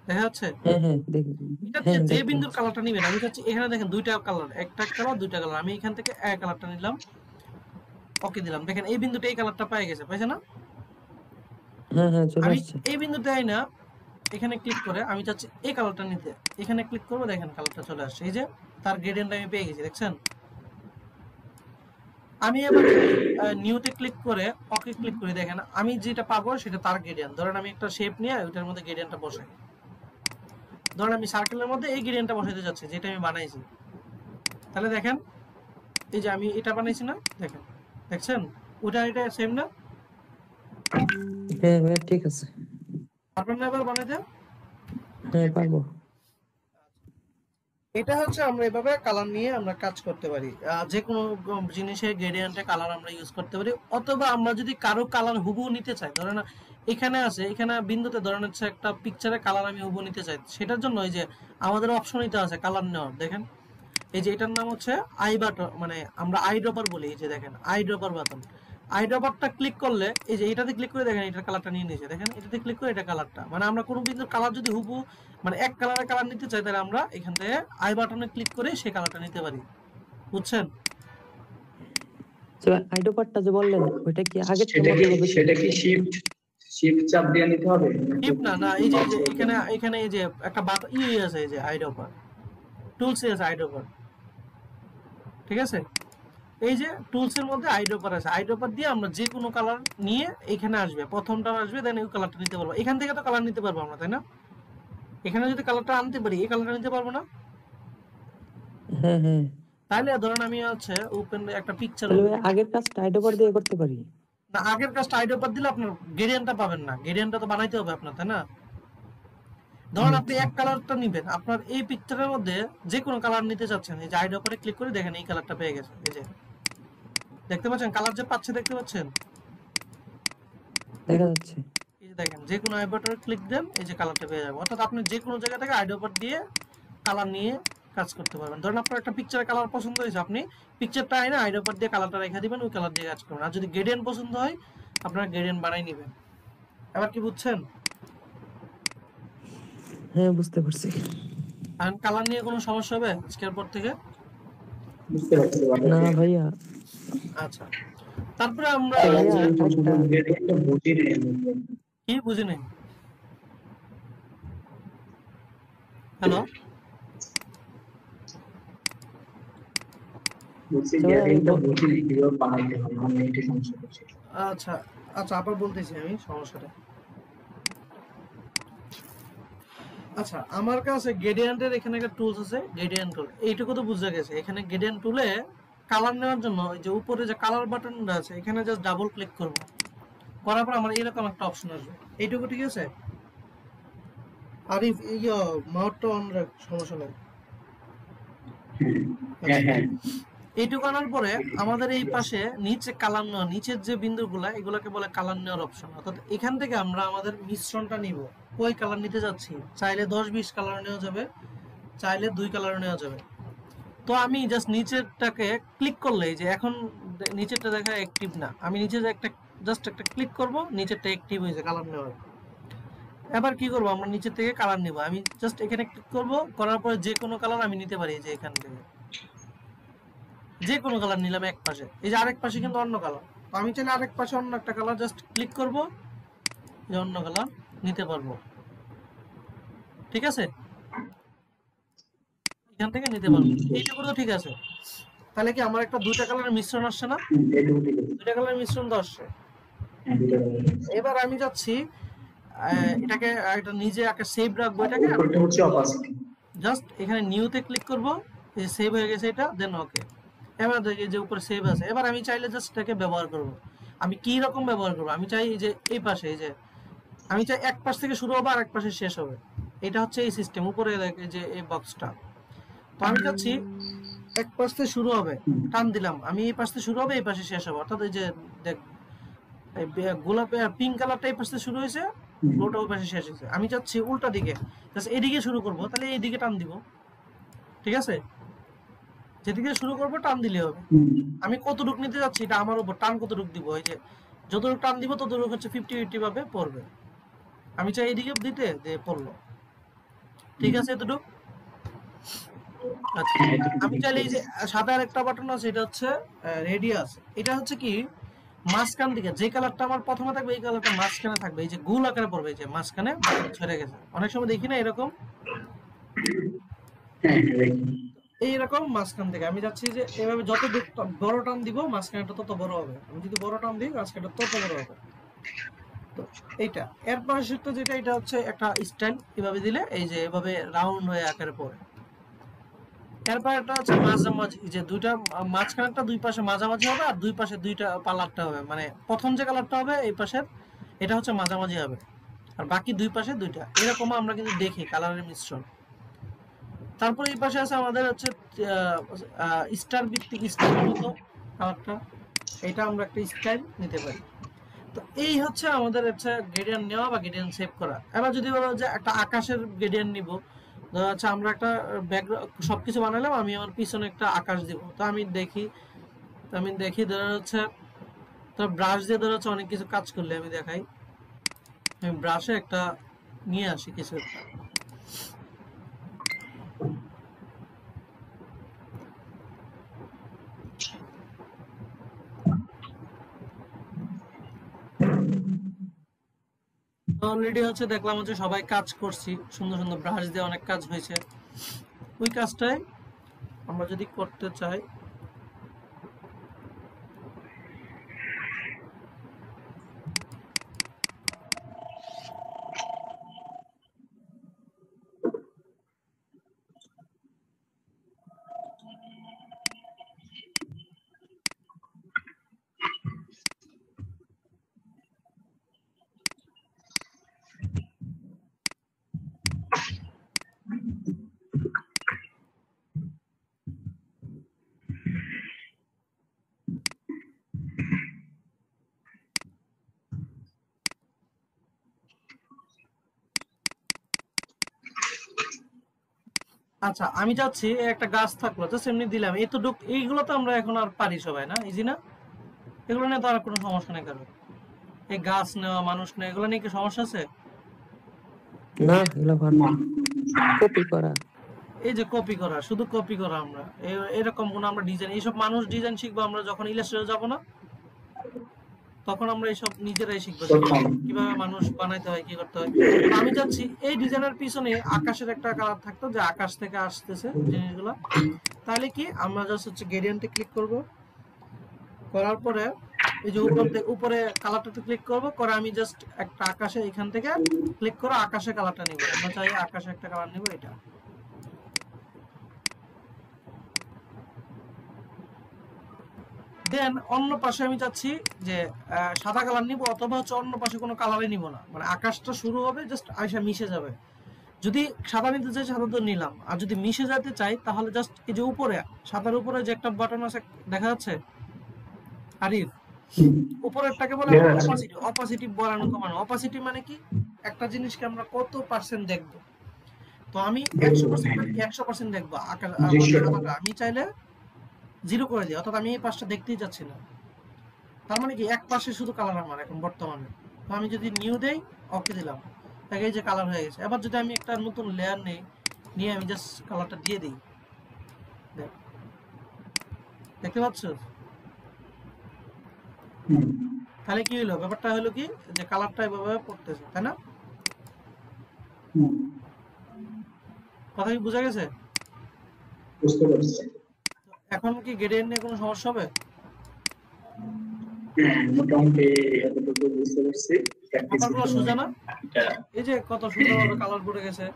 দেখা যাচ্ছে? হ্যাঁ হ্যাঁ দেখি। এটা হ্যাঁ যে দেখতে বিন্দুর পাচ্ছি। কালারটা নিবেন, আমি চাচ্ছি এখানে দেখেন দুইটা কালার, একটা কালার দুইটা কালার, আমি এখান থেকে এক কালারটা নিলাম, ওকে দিলাম। দেখেন এই বিন্দুটা এই কালারটা পেয়ে গেছে, পাইছে না? হ্যাঁ হ্যাঁ চলে আমি আসছে। এই বিন্দুতে আই না এখানে ক্লিক করে আমি চাচ্ছি এই কালারটা নিতে, এখানে ক্লিক করবো, দেখেন কালারটা চলে আসছে, এই যে তার গ্রেডিয়েন্ট আমি পেয়ে গেছি, দেখছেন? আমি এবার নিউতে ক্লিক করে ওকে ক্লিক করি, দেখেন আমি যেটা পাবো সেটা তার গ্রেডিয়েন্ট। ধরেন আমি একটা শেপ নিয়ে ওইটার মধ্যে গ্রেডিয়েন্টটা বসাই, ধরেন আমি সার্কেলের মধ্যে এই গ্রেডিয়েন্টটা বসাইতে যাচ্ছি যেটা আমি বানাইছি, তাহলে দেখেন এই যে আমি এটা বানাইছি না, দেখেন দেখছেন ওটা এটা সেম না? হ্যাঁ হ্যাঁ ঠিক আছে। পারবেন না এবার বানাইতে? হ্যাঁ পারবো। এটা হচ্ছে আমরা এভাবে কালার নিয়ে আমরা কাজ করতে পারি। যে কোনো জিনিসের গ্রেডিয়েন্টে কালার আমরা ইউজ করতে পারি, অথবা আমরা যদি কারো কালার হুবহু নিতে চাই, ধরেন এখানে আছে, এখানে বিন্দুতে ধরেন হচ্ছে একটা পিকচারের কালার আমি হুবহু নিতে চাই, সেটার জন্য এই যে আমাদের অপশনইতে আছে কালার নেওয়ার, দেখেন এই যে এটার নাম হচ্ছে আই বাটন, মানে আমরা আই ড্রপার বলি, এই যে দেখেন আই ড্রপার বাটন। আই ড্রপারটা ক্লিক করলে এই যে এটাতে ক্লিক করে দেখেন এটার কালারটা নিয়ে নিয়েছে, দেখেন এটাতে ক্লিক করে এটা কালারটা, মানে আমরা কোনো বিন্দুর কালার যদি হুবহু মানে এক কালারের কালার নিতে চাই, তাহলে আমরা এখান থেকে আই বাটনে ক্লিক করে সেই কালারটা নিতে পারি। বুঝছেন? আইডো পার্টটা যে বললেন ওইটা কি আগে সেটা কি শিফট চাপ দিয়ে নিতে হবে? টিপ না না, এই যে এখানে এই যে একটা বাটন আছে, এই যে আই ড্রপার টুলস আছে, আই ড্রপার, ঠিক আছে? এই যে টুলস এর মধ্যে আই ড্রপার আছে, আই ড্রপার দিয়ে আমরা যে কোনো কালার নিয়ে এখানে আসবে, প্রথমটা আসবে, দেন এই কালারটা নিতে পারবো। এখান থেকে তো কালার নিতে পারবো আমরা, তাই না? এখানে যদি কালারটা আনতে পারি এই কালারটা নিতে পারবো না? হ্যাঁ হ্যাঁ। তাহলে ধরেন আমি হচ্ছে ওপেন একটা পিকচার, তাহলে আগের কাজটা আইডো পার্ট দিয়ে করতে পারি না আগের কাজটা আই ড্রপার দিলে আপনার গ্রেডিয়েন্টটা পাবেন না, গ্রেডিয়েন্টটা তো বানাইতে হবে আপনার, তাই না? ধরুন আপনি এক কালারটা নিবেন, আপনার এই পিকচারের মধ্যে যে কোনো কালার নিতে চাচ্ছেন, এই যে আই ড্রপারে ক্লিক করে দেখেন এই কালারটা পেয়ে গেছে, এই যে দেখতে পাচ্ছেন কালার যে পাচ্ছে, দেখতে পাচ্ছেন? দেখা যাচ্ছে। এই যে দেখেন, যে কোনো আই বাটনে ক্লিক দেন, এই যে কালারটা পেয়ে যাবে। অর্থাৎ আপনি যে কোনো জায়গা থেকে আই বাটন দিয়ে কালার নিয়ে কাজ করতে পারবেন। ধরেন আপনার একটা পিকচারের কালার পছন্দ হয়েছে, আপনি পিকচারটা আইনা আই বাটন দিয়ে কালারটা রেখে দিবেন, ওই কালার দিয়ে কাজ করবেন। আর যদি গ্রেডিয়েন্ট পছন্দ হয়, আপনারা গ্রেডিয়েন্ট বানাই নেবেন। এবার কি বুঝছেন? হ্যাঁ, বুঝতে পারছি। আর কালার নিয়ে কোনো সমস্যা হবে আজকের পর থেকে? বুঝতে পারছি না ভাইয়া। আচ্ছা, তারপরে আমরা ভাইয়া একটা বুঝি নেই কি বুঝি নাই? হ্যালো, বুঝছি আচ্ছা ভাইয়া, গ্রেডিয়েন্টটা বুঝি নেই কিভাবে বানাইতে হবে, আমি এইটা সমস্যা করছি। আচ্ছা আচ্ছা, আবার বলতেছি আমি সমস্যাটা। আচ্ছা, আমার কাছে গ্রেডিয়েন্টের এখানে একটা টুলস আছে, গ্রেডিয়েন্ট টুল। এইটুকু তো বুঝা গেছে। এখানে গ্রেডিয়েন্ট টুলে কালার নেওয়ার জন্য ওই যে উপরে যে কালার বাটনটা আছে, এখানে জাস্ট ডাবল ক্লিক করব। করার পর আমার এরকম একটা অপশন আসবে। এইটুকু ঠিক আছে? আর মাউথটা অন রাখ, সমস্যা নেই। হ্যাঁ হ্যাঁ এইটুকু আনার পরে আমাদের এই পাশে নিচে কালার নেওয়া, নিচের যে বিন্দুগুলা, এগুলোকে বলে কালার নেওয়ার অপশন। অর্থাৎ এখান থেকে আমরা আমাদের মিশ্রণটা নিব, কই কালার নিতে যাচ্ছি। চাইলে 10-20 কালার নেওয়া যাবে, চাইলে 2 কালার নেওয়া যাবে। তো আমি জাস্ট নিচেরটাকে ক্লিক করলেই, যে এখন নিচেরটা দেখা অ্যাক্টিভ না, আমি নিচে একটা জাস্ট একটা ক্লিক করব, নিচেরটা অ্যাক্টিভ হয়েছে কালার নেওয়ার। এবার কি করব, আমরা নিচের থেকে কালার নিব। আমি জাস্ট এখানে ক্লিক করব, করার পরে যে কোনো কালার আমি নিতে পারি। যে এখান থেকে যে কোনো কালার নিলাম এক পাশে, এই যে আরেক পাশে কিন্তু অন্য কালার। তো আমি চাইলে আরেক পাশে অন্য একটা কালার জাস্ট ক্লিক করব, যে অন্য কালার নিতে পারবো। ঠিক আছে? এখান থেকে নিতে পারবো। এইটুকু তো ঠিক আছে। তাহলে কি আমার একটা দুইটা কালারের মিশ্রণ আসছে না? এইটুকু ঠিক আছে। দুইটা কালারের মিশ্রণ তো আসছে। হ্যাঁ, দুইটা colour। এবার আমি যাচ্ছি এটাকে একটা নিজে একটা সেভ রাখবো। এটাকে উপরটা হচ্ছে অপাসিটি। জাস্ট এখানে নিউতে ক্লিক করব, এই সেভ হয়ে গেছে এটা, দেন ওকে। এবার দেখি যে উপরে সেভ আছে। এবার আমি চাইলে জাস্ট এটাকে ব্যবহার করব। আমি কি রকম ব্যবহার করব? আমি চাই যে এই পাশে, এই যে আমি চাই এক পাশ থেকে শুরু হবে আর এক পাশে শেষ হবে। এটা হচ্ছে এই সিস্টেম। উপরে দেখে যে এই বক্সটা, তো আমি চাচ্ছি এক পাশ থেকে শুরু হবে, টান দিলাম, আমি এই পাশ থেকে শুরু হবে, এই পাশে শেষ হবে। অর্থাৎ এই যে দেখ, এই গোলাপে পিঙ্ক কালারটা এই পাশ থেকে শুরু হয়েছে, ব্লুটা ওই পাশে শেষ হয়েছে। আমি চাচ্ছি উল্টা দিকে, জাস্ট এদিকে শুরু করব, তাহলে এইদিকে টান দিব। ঠিক আছে? যেদিকে শুরু করব টান দিলে হবে। আমি কতটুক নিতে যাচ্ছি এটা আমার উপর, টান কতটুক দিব। এই যে যতটুক টান দিব ততটুক হচ্ছে 50-50 ভাবে পড়বে। আমি চাই এদিকে দিতে, যে পড়লো। ঠিক আছে এতটুক? আচ্ছা, আমি চাইলে এই যে সাদা আরেকটা বাটন আছে, এটা হচ্ছে রেডিয়াস। এটা হচ্ছে কি, মাঝখান থেকে যে কালারটা আমার প্রথমে থাকবে, এই কালারটা মাঝখানে থাকবে। এই যে গোল আকারে পড়বে, এই যে মাঝখানে বাটন ছেড়ে গেছে। অনেক সময় দেখি না এরকম, হ্যাঁ দেখি। এইরকম মাঝখান থেকে আমি যাচ্ছি যে এভাবে যত বড় টান দিব, মাঝখানেটা তত বড় হবে। আমি যদি বড় টান দিই, মাঝখানটা তত বড় হবে। তো এইটা এর পাশেরটা যেটা, এটা হচ্ছে একটা স্টাইল। এভাবে দিলে এই যে এভাবে রাউন্ড হয়ে আকারে পড়ে। এরপর একটা হচ্ছে মাঝামাঝি, যে দুইটা মাঝখানেরটা দুই পাশে মাঝামাঝি হবে, আর দুই পাশে দুইটা পার্লারটা হবে। মানে প্রথম যে কালারটা হবে এই পাশের, এটা হচ্ছে মাঝামাঝি হবে, আর বাকি দুই পাশে দুইটা। এরকম আমরা কিন্তু দেখি কালারের মিশ্রণ। তারপর এই পাশে আছে আমাদের হচ্ছে স্টার ভিত্তিক স্টাইল মতো কালারটা, এটা আমরা একটা স্টাইল নিতে পারি। তো এই হচ্ছে আমাদের হচ্ছে গ্রেডিয়েন্ট নেওয়া বা গ্রেডিয়েন্ট সেভ করা। এবার যদি বলো যে একটা আকাশের গ্রেডিয়েন্ট নিব, ধরো হচ্ছে আমরা একটা ব্যাকগ্রাউন্ড সবকিছু বানালাম, আমি আমার পিছনে একটা আকাশ দিব। তো আমি দেখি ধরো হচ্ছে, তো ব্রাশ দিয়ে ধরো হচ্ছে অনেক কিছু কাজ করলে আমি দেখাই। আমি ব্রাশে একটা নিয়ে আসি কিছু একটা। অলরেডি হচ্ছে দেখলাম হচ্ছে সবাই কাজ করছি, সুন্দর সুন্দর ব্রাশ দিয়ে অনেক কাজ হয়েছে। ওই কাজটাই আমরা যদি করতে চাই, আচ্ছা আমি চাচ্ছি একটা গাছ থাকলো, জাস্ট এমনি দিলাম এতটুক, এইগুলো তো আমরা এখন আর পারি সবাই, না ইজি না? এগুলো নিয়ে তো আর কোনো সমস্যা নেই কারো। এই গাছ নেওয়া, মানুষ নেওয়া, এগুলো নিয়ে কি সমস্যা আছে? না, এগুলো পারবো। না কপি করা। এই যে কপি করা, শুধু কপি করা, আমরা এরকম কোনো আমরা ডিজাইন, এইসব মানুষ ডিজাইন শিখবো আমরা যখন ইলাস্ট্রেটর যাব না, তখন আমরা এইসব নিজেরাই শিখবো যে তখন কিভাবে মানুষ বানাইতে হয়, কি করতে হয়। তো আমি চাচ্ছি এই ডিজাইনের পিছনে আকাশের একটা কালার থাকতো, যে আকাশ থেকে আসতেছে জিনিসগুলো। তাহলে কি আমরা জাস্ট হচ্ছে গ্রেডিয়েন্টে ক্লিক করব, করার পরে এই যে উপরে কালারটাতে ক্লিক করব, করে আমি জাস্ট একটা আকাশে এখান থেকে ক্লিক করে আকাশে কালারটা নিব। আমরা চাই আকাশে একটা কালার নিব, এটা। দেন অন্য পাশে আমি চাচ্ছি যে সাদা কালার নিব, অথবা হচ্ছে অন্য পাশে কোনো কালারই নিব না, মানে আকাশটা শুরু হবে জাস্ট আইসা মিশে যাবে। যদি সাদা নিতে চাই সাদা তো নিলাম, আর যদি মিশে যেতে চাই তাহলে জাস্ট এই যে উপরে সাদার উপরে যে একটা বাটন আছে দেখা যাচ্ছে আরিফ, উপরেরটাকে বলে অপাসিটি। অপাসিটি বাড়ানো কমানো। অপাসিটি মানে কি, একটা জিনিসকে আমরা কত পার্সেন্ট দেখবো। তো আমি 100% দেখবো সাদাটা, আমি চাইলে 0 করে দিই, অর্থাৎ আমি এই পাশটা দেখতেই যাচ্ছি না। তার মানে কি এক পাশে শুধু কালার আমার এখন বর্তমানে। তো আমি যদি নিউ দেই, ওকে দিলাম, তাকে এই যে কালার হয়ে গেছে। এবার যদি আমি একটা নতুন লেয়ার নেই, নিয়ে আমি জাস্ট কালারটা দিয়ে দিই, দেখতে পাচ্ছ? তাহলে কি হলো, ব্যাপারটা হলো কি যে কালারটা এভাবে পড়তেছে, তাই না? কথা কি বোঝা গেছে? বুঝতে পারছি। এখন কি গ্রেডিয়েন্ট নিয়ে কোনো সমস্যা হবে? মোটামুটি এতটুকু বুঝতে পারছি। ব্যাপারগুলো সোজা না? এই যে কত সুন্দরভাবে কালার পড়ে গেছে।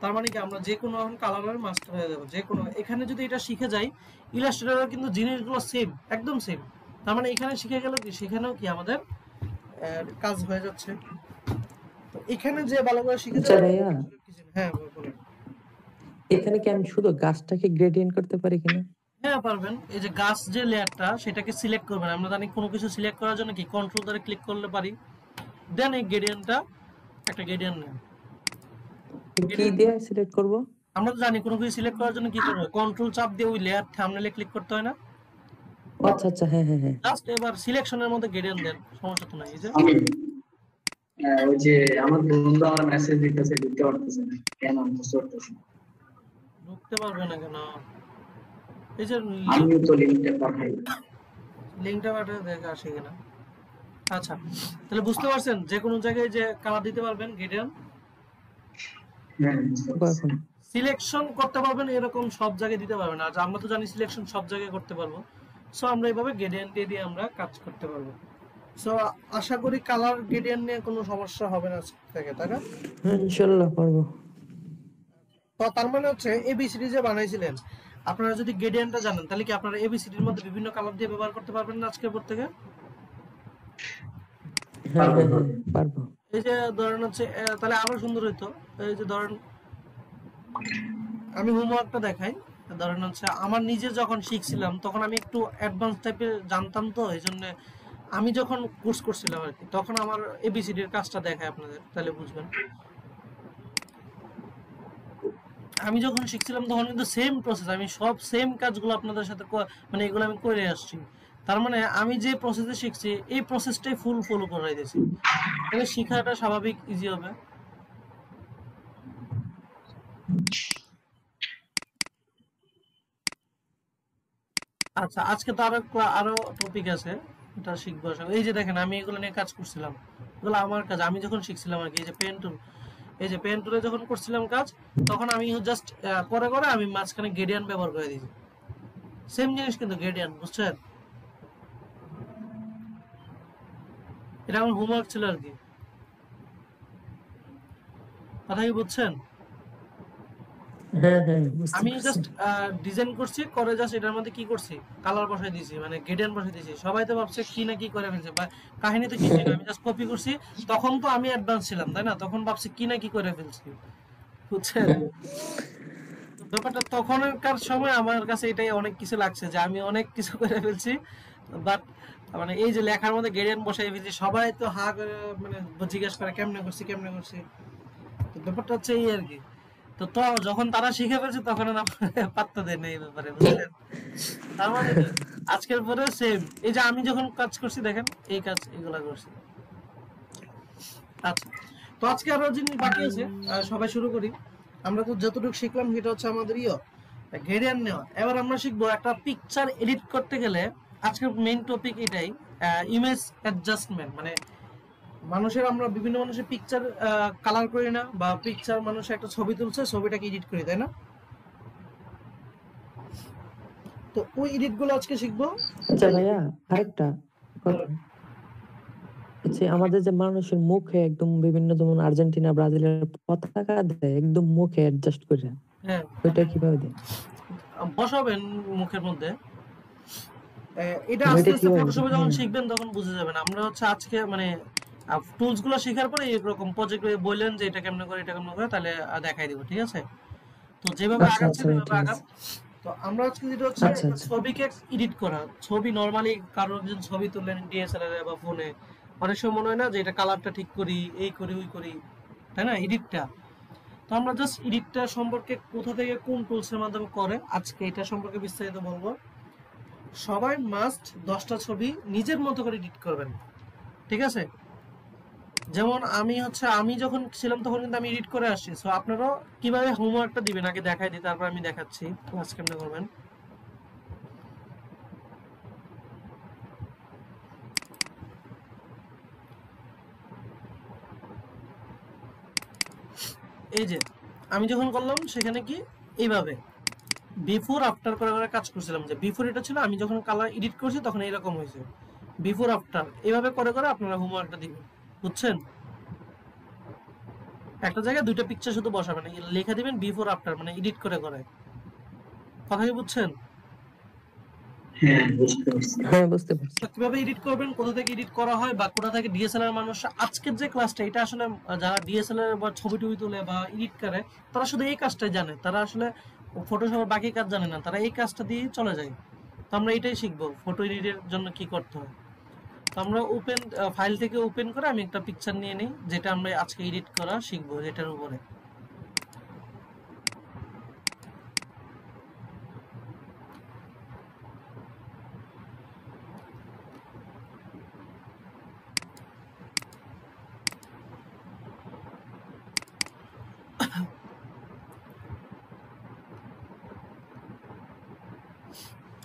তার মানে কি আমরা যে কোনো কালারের মাস্টার হয়ে যাবো, যে কোনো। এখানে যদি এটা শিখে যাই, ইলাস্ট্রেটরে কিন্তু জিনিসগুলো সেম, একদম সেম। তার মানে এখানে শিখে গেল কি, সেখানেও কি আমাদের কাজ হয়ে যাচ্ছে। তো এখানে যে ভালো করে শিখে আচ্ছা যাবে। ভাইয়া, হ্যাঁ বলেন। এখানে কি আমি শুধু গাছটাকে গ্রেডিয়েন্ট করতে পারি কিনা? হ্যাঁ পারবেন। এই যে গাছ যে লেয়ারটা, সেটাকে সিলেক্ট করবেন। আমরা জানি কোনো কিছু সিলেক্ট করার জন্য কি কন্ট্রোল ধরে ক্লিক করলে পারি। দেন এই গ্রেডিয়েন্টটা, একটা গ্রেডিয়েন্ট নেন। কি দিয়ে সিলেক্ট করব? আমরা তো জানি কোনো কিছু সিলেক্ট করার জন্য কি করতে হয়, কন্ট্রোল চাপ দিয়ে ওই লেয়ার থাম্বনেলে ক্লিক করতে হয় না? আচ্ছা আচ্ছা, হ্যাঁ হ্যাঁ হ্যাঁ। জাস্ট এবার সিলেকশনের মধ্যে গ্রেডিয়েন্ট দেন, সমস্যা তো নাই। এই যে আমি ওই যে আমার বন্ধু আমার মেসেজ দিতেছে, দিতে পারতেছে না কেন, বুঝতে পারতেছি না। ঢুকতে পারবে না কেন? এই যে আমি তো লিঙ্কটা পাঠাই। লিঙ্কটা পাঠিয়ে দেখে আসে কিনা। আচ্ছা, তাহলে বুঝতে পারছেন যে কোনো জায়গায় যে কালার দিতে পারবেন গ্রেডিয়েন্ট, হ্যাঁ বুঝতে পারছি। এখন সিলেকশন করতে পারবেন, এরকম সব জায়গায় দিতে পারবেন। আর আমরা তো জানি সিলেকশন সব জায়গায় করতে পারবো। সো আমরা এইভাবে গ্রেডিয়েন্ট দিয়ে আমরা কাজ করতে পারবো। সো আশা করি কালার গ্রেডিয়েন্ট নিয়ে কোনো সমস্যা হবে না আজকে থেকে, তাই না? ইনশাআল্লাহ পারবো। তো তার মানে হচ্ছে এবিসিডি যে বানাইছিলেন, আপনারা যদি গ্রেডিয়েন্টটা জানেন, তাহলে কি আপনারা এবিসিডির মধ্যে বিভিন্ন কালার দিয়ে ব্যবহার করতে পারবেন না আজকের পর থেকে? হ্যাঁ হ্যাঁ হ্যাঁ পারবো। এই যে ধরেন হচ্ছে তাহলে আরো সুন্দর হইতো। এই যে ধরেন আমি হোমওয়ার্কটা দেখাই। ধরেন হচ্ছে আমার নিজে যখন শিখছিলাম তখন আমি একটু অ্যাডভান্স টাইপের জানতাম, তো এই জন্য আমি যখন কোর্স করছিলাম আর কি, তখন আমার এবিসিডির কাজটা দেখায় আপনাদের, তাহলে বুঝবেন। আমি যখন শিখছিলাম তখন কিন্তু সেম প্রসেস, আমি সব সেম কাজগুলো আপনাদের সাথে মানে এগুলো আমি করে আসছি। তার মানে আমি যে প্রসেসে শিখছি এই প্রসেসটাই ফুল ফলো করে দিয়েছি, তাহলে শেখাটা স্বাভাবিক ইজি হবে। আচ্ছা, আজকে তো আরো টপিক আছে, এটা শিখবো আসলে। এই যে দেখেন আমি এগুলো নিয়ে কাজ করছিলাম, এগুলো আমার কাজ আমি যখন শিখছিলাম আর কি। এই যে পেন টুল, এই যে পেন টুলে যখন করছিলাম কাজ, তখন আমি জাস্ট করে করে আমি মাঝখানে গ্রেডিয়েন্ট ব্যবহার করে দিয়েছি। সেম জিনিস কিন্তু গ্রেডিয়েন্ট, বুঝছেন? এটা আমার হোমওয়ার্ক ছিল আর কি, কথা কি বুঝছেন? হ্যাঁ হ্যাঁ বুঝতে আমি পারছি। জাস্ট ডিজাইন করছি, করে জাস্ট এটার মধ্যে কি করছি, কালার বসাই দিয়েছি, মানে গ্রেডিয়েন্ট বসাই দিয়েছি। সবাই তো ভাবছে কি না কি করে ফেলছে, বা কাহিনী তো কিছুই না, আমি জাস্ট কপি করছি। তখন তো আমি অ্যাডভান্স ছিলাম, তাই না? তখন ভাবছি কি না কি করে ফেলছি, বুঝছেন? তো ব্যাপারটা তখনকার সময় আমার কাছে এটাই অনেক কিছু লাগছে যে আমি অনেক কিছু করে ফেলছি। বাট মানে এই যে লেখার মধ্যে গ্রেডিয়েন্ট বসাই ফেলছি, সবাই তো হা করে মানে জিজ্ঞেস করে কেমনে করছি কেমনে করছি। তো ব্যাপারটা হচ্ছে এই আর কি। তো তো যখন তারা শিখে ফেলছে তখন আর আমরা পাত্তা দেয় না এই ব্যাপারে, বুঝলেন? তার মানে কি, আজকের পরে সেম এই যে আমি যখন কাজ করছি দেখেন এই কাজ এগুলা করছি। আচ্ছা, তো আজকে আরো জিনিস বাকি আছে, সবাই শুরু করি। আমরা তো যতটুকু শিখলাম সেটা হচ্ছে আমাদের গ্রেডিয়েন্ট নেওয়া। এবার আমরা শিখবো একটা পিকচার এডিট করতে গেলে, আজকের মেইন টপিক এটাই, ইমেজ অ্যাডজাস্টমেন্ট। মানে আমরা বিভিন্ন মানুষের পিকচার কালার করি না, বা পিকচার মানুষ একটা ছবি তুলছে ছবিটাকে এডিট করি, তাই না? তো ওই এডিট গুলো আজকে শিখবো। আচ্ছা ভাইয়া, আরেকটা কথা, আচ্ছা আমাদের যে মানুষের মুখে একদম বিভিন্ন যেমন আর্জেন্টিনা ব্রাজিলের পতাকা দেয় একদম মুখে অ্যাডজাস্ট করে, হ্যাঁ, ওইটা কিভাবে দেয়? বসাবেন মুখের মধ্যে। এটা ওইটা আস্তে আস্তে কিভাবে? ফটোশপে যখন শিখবেন তখন বুঝে যাবেন। আমরা হচ্ছে আজকে মানে টুলস গুলো শেখার পরে এরকম প্রজেক্ট বললেন যে এটা কেমনে করে এটা কেমনে করে, তাহলে দেখাই দিব, ঠিক আছে? তো যেভাবে আচ্ছা আগাচ্ছেন আচ্ছা ভাই, এভাবে ঠিক আগান। আছে। তো আমরা আজকে যেটা হচ্ছে আচ্ছা একটা আচ্ছা। ছবিকে এডিট করা। ছবি নরমালি কারোর একজন ছবি তুললেন ডিএসএলআর বা ফোনে, অনেক সময় মনে হয় না যে এটা কালারটা ঠিক করি, এই করি ওই করি, তাই না? এডিটটা, তো আমরা জাস্ট এডিটটা সম্পর্কে কোথা থেকে কোন টুলসের মাধ্যমে করে আজকে এটা সম্পর্কে বিস্তারিত বলবো। সবাই মাস্ট 10টা ছবি নিজের মতো করে এডিট করবেন, ঠিক আছে? যেমন আমি যখন ছিলাম তখন কিন্তু আমি এডিট করে আসছি। সো আপনারাও কিভাবে হোমওয়ার্কটা দিবেন আগে দেখাই দিই, তারপর আমি দেখাচ্ছি ক্লাস কেমনে করবেন। এই যে আমি যখন করলাম সেখানে কি এইভাবে বিফোর আফটার করে করে কাজ করছিলাম, যে বিফোর এটা ছিল, আমি যখন কালার এডিট করছি তখন এইরকম হয়েছে, বিফোর আফটার এইভাবে করে করে আপনারা হোমওয়ার্কটা দিবেন, বুঝছেন? একটা জায়গায় দুইটা পিকচার শুধু বসাবেন, লেখা দিবেন বিফোর আফটার, মানে এডিট করে করে। কথা কি বুঝছেন? হ্যাঁ, বুঝতে পারছি। হ্যাঁ বুঝতে পারছি। তো কিভাবে এডিট করবেন, কোথা থেকে এডিট করা হয়, বা কোথা থেকে ডিএসএলআর মানুষ, আজকের যে ক্লাসটা এটা আসলে যারা ডিএসএলআর বা ছবি টবি তুলে বা এডিট করে তারা শুধু এই কাজটাই জানে, তারা আসলে ফটোশপের বাকি কাজ জানে না, তারা এই কাজটা দিয়ে চলে যায়। তো আমরা এটাই শিখবো ফটো এডিটের জন্য কি করতে হয়। তো আমরা ওপেন ফাইল থেকে ওপেন করে আমি একটা পিকচার নিয়ে নিই যেটা আমরা আজকে এডিট করা শিখবো যেটার উপরে।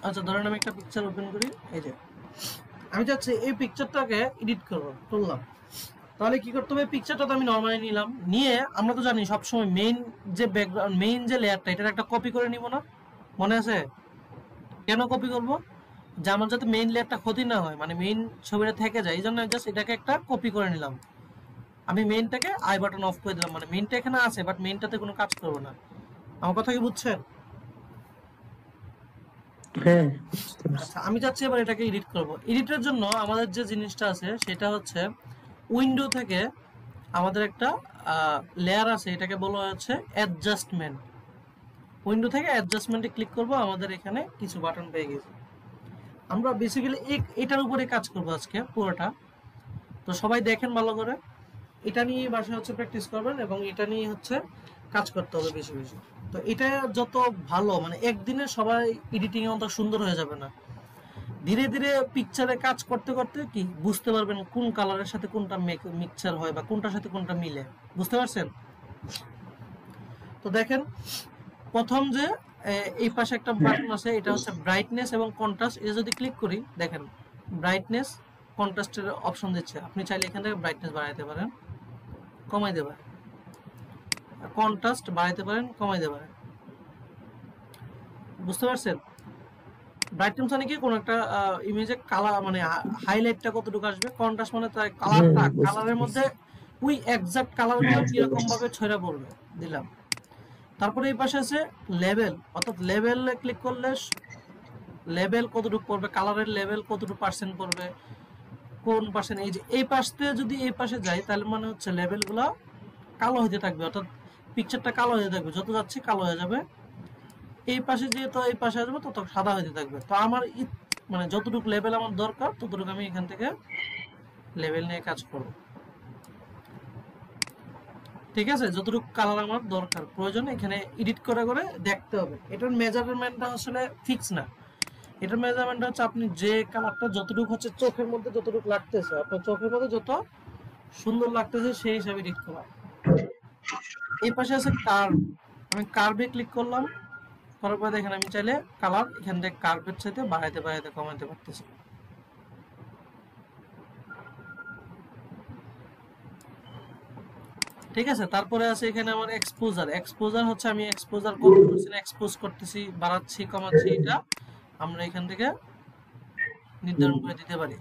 আচ্ছা ধরেন আমি একটা পিকচার ওপেন করি, এই যে আমি চাচ্ছি এই পিকচারটাকে এডিট করবো, তুললাম। তাহলে কি করতে হবে, পিকচারটা তো আমি নরমালি নিলাম, নিয়ে আমরা তো জানি সবসময় মেইন যে ব্যাকগ্রাউন্ড মেইন যে লেয়ারটা এটার একটা কপি করে নিব না? মনে আছে কেন কপি করব? যে আমার যাতে মেইন লেয়ারটা ক্ষতি না হয়, মানে মেইন ছবিটা থেকে যায়, এই জন্য জাস্ট এটাকে একটা কপি করে নিলাম। আমি মেইনটাকে আই বাটন অফ করে দিলাম, মানে মেইনটা এখানে আছে বাট মেইনটাতে কোনো কাজ করবো না। আমার কথা কি বুঝছেন? হ্যাঁ বুঝতে পারছি। আচ্ছা আমি চাচ্ছি এবার এটাকে এডিট করব। এডিটের জন্য আমাদের যে জিনিসটা আছে সেটা হচ্ছে উইন্ডো থেকে আমাদের একটা লেয়ার আছে, এটাকে বলা হচ্ছে অ্যাডজাস্টমেন্ট। উইন্ডো থেকে অ্যাডজাস্টমেন্টে ক্লিক করব, আমাদের এখানে কিছু বাটন পেয়ে গেছে। আমরা বেসিক্যালি এটার উপরে কাজ করব আজকে পুরোটা। তো সবাই দেখেন ভালো করে, এটা নিয়ে বাসায় হচ্ছে প্র্যাকটিস করবেন এবং এটা নিয়ে হচ্ছে কাজ করতে হবে বেশি বেশি। তো এটা যত ভালো, মানে একদিনে সবাই এডিটিং এ অত সুন্দর হয়ে যাবে না, ধীরে ধীরে পিকচারে কাজ করতে করতে কি বুঝতে পারবেন কোন কালারের সাথে কোনটা মিক্সচার হয় বা কোনটার সাথে কোনটা মিলে, বুঝতে পারছেন? তো দেখেন প্রথম যে এই পাশে একটা বাটন আছে, এটা হচ্ছে ব্রাইটনেস এবং কন্ট্রাস্ট। এটা যদি ক্লিক করি দেখেন ব্রাইটনেস কন্ট্রাস্টের অপশন দিচ্ছে। আপনি চাইলে এখান থেকে ব্রাইটনেস বাড়াইতে পারেন, কমাইতে পারেন, কন্ট্রাস্ট বাড়াইতে পারেন, কমাইতে পারেন, বুঝতে পারছেন? ব্রাইটনেস মানে কি কোন একটা ইমেজে কালার মানে হাইলাইটটা কতটুকু আসবে, কন্ট্রাস্ট মানে তার কালারটা, বুঝতে কালারের পারছি। মধ্যে ওই এক্সাক্ট কালারগুলো কিরকম ভাবে ছড়া পড়বে দিলাম। তারপরে এই পাশে আছে লেভেল, অর্থাৎ লেভেলে ক্লিক করলে লেভেল কতটুকু পড়বে, কালারের লেভেল কতটুকু পার্সেন্ট পড়বে, কোন পার্সেন্ট। এই যে এই পাশ থেকে যদি এই পাশে যাই তাহলে মানে হচ্ছে লেভেলগুলো কালো হতে থাকবে, অর্থাৎ পিকচারটা কালো হতে থাকবে, যত যাচ্ছে কালো হয়ে যাবে। এই পাশে যেহেতু এই পাশে আসবে তত সাদা হতে থাকবে। তো আমার মানে যতটুকু লেভেল আমার দরকার ততটুকু আমি এখান থেকে লেভেল নিয়ে কাজ করব। ঠিক আছে, যতটুকু কালার আমার দরকার প্রয়োজন এখানে এডিট করে করে দেখতে হবে। এটার মেজারমেন্টটা আসলে ফিক্স না, এটার মেজারমেন্ট হচ্ছে আপনি যে কালারটা যতটুকু হচ্ছে চোখের মধ্যে যতটুকু লাগতেছে, আপনার চোখের মধ্যে যত সুন্দর লাগতেছে সেই হিসাবে এডিট করা। এই পাশে আছে কার্ভ, আমি কার্ভে ক্লিক করলাম, করার পরে দেখেন আমি চাইলে কালার এখান থেকে কার্ভের সাথে বাড়াইতে বাড়াইতে কমাইতে পারতেছি। ঠিক আছে, তারপরে আছে এখানে আমার এক্সপোজার। এক্সপোজার হচ্ছে আমি এক্সপোজার কত করছি না এক্সপোজ করতেছি, বাড়াচ্ছি কমাচ্ছি, এটা আমরা এখান থেকে নির্ধারণ করে দিতে পারি।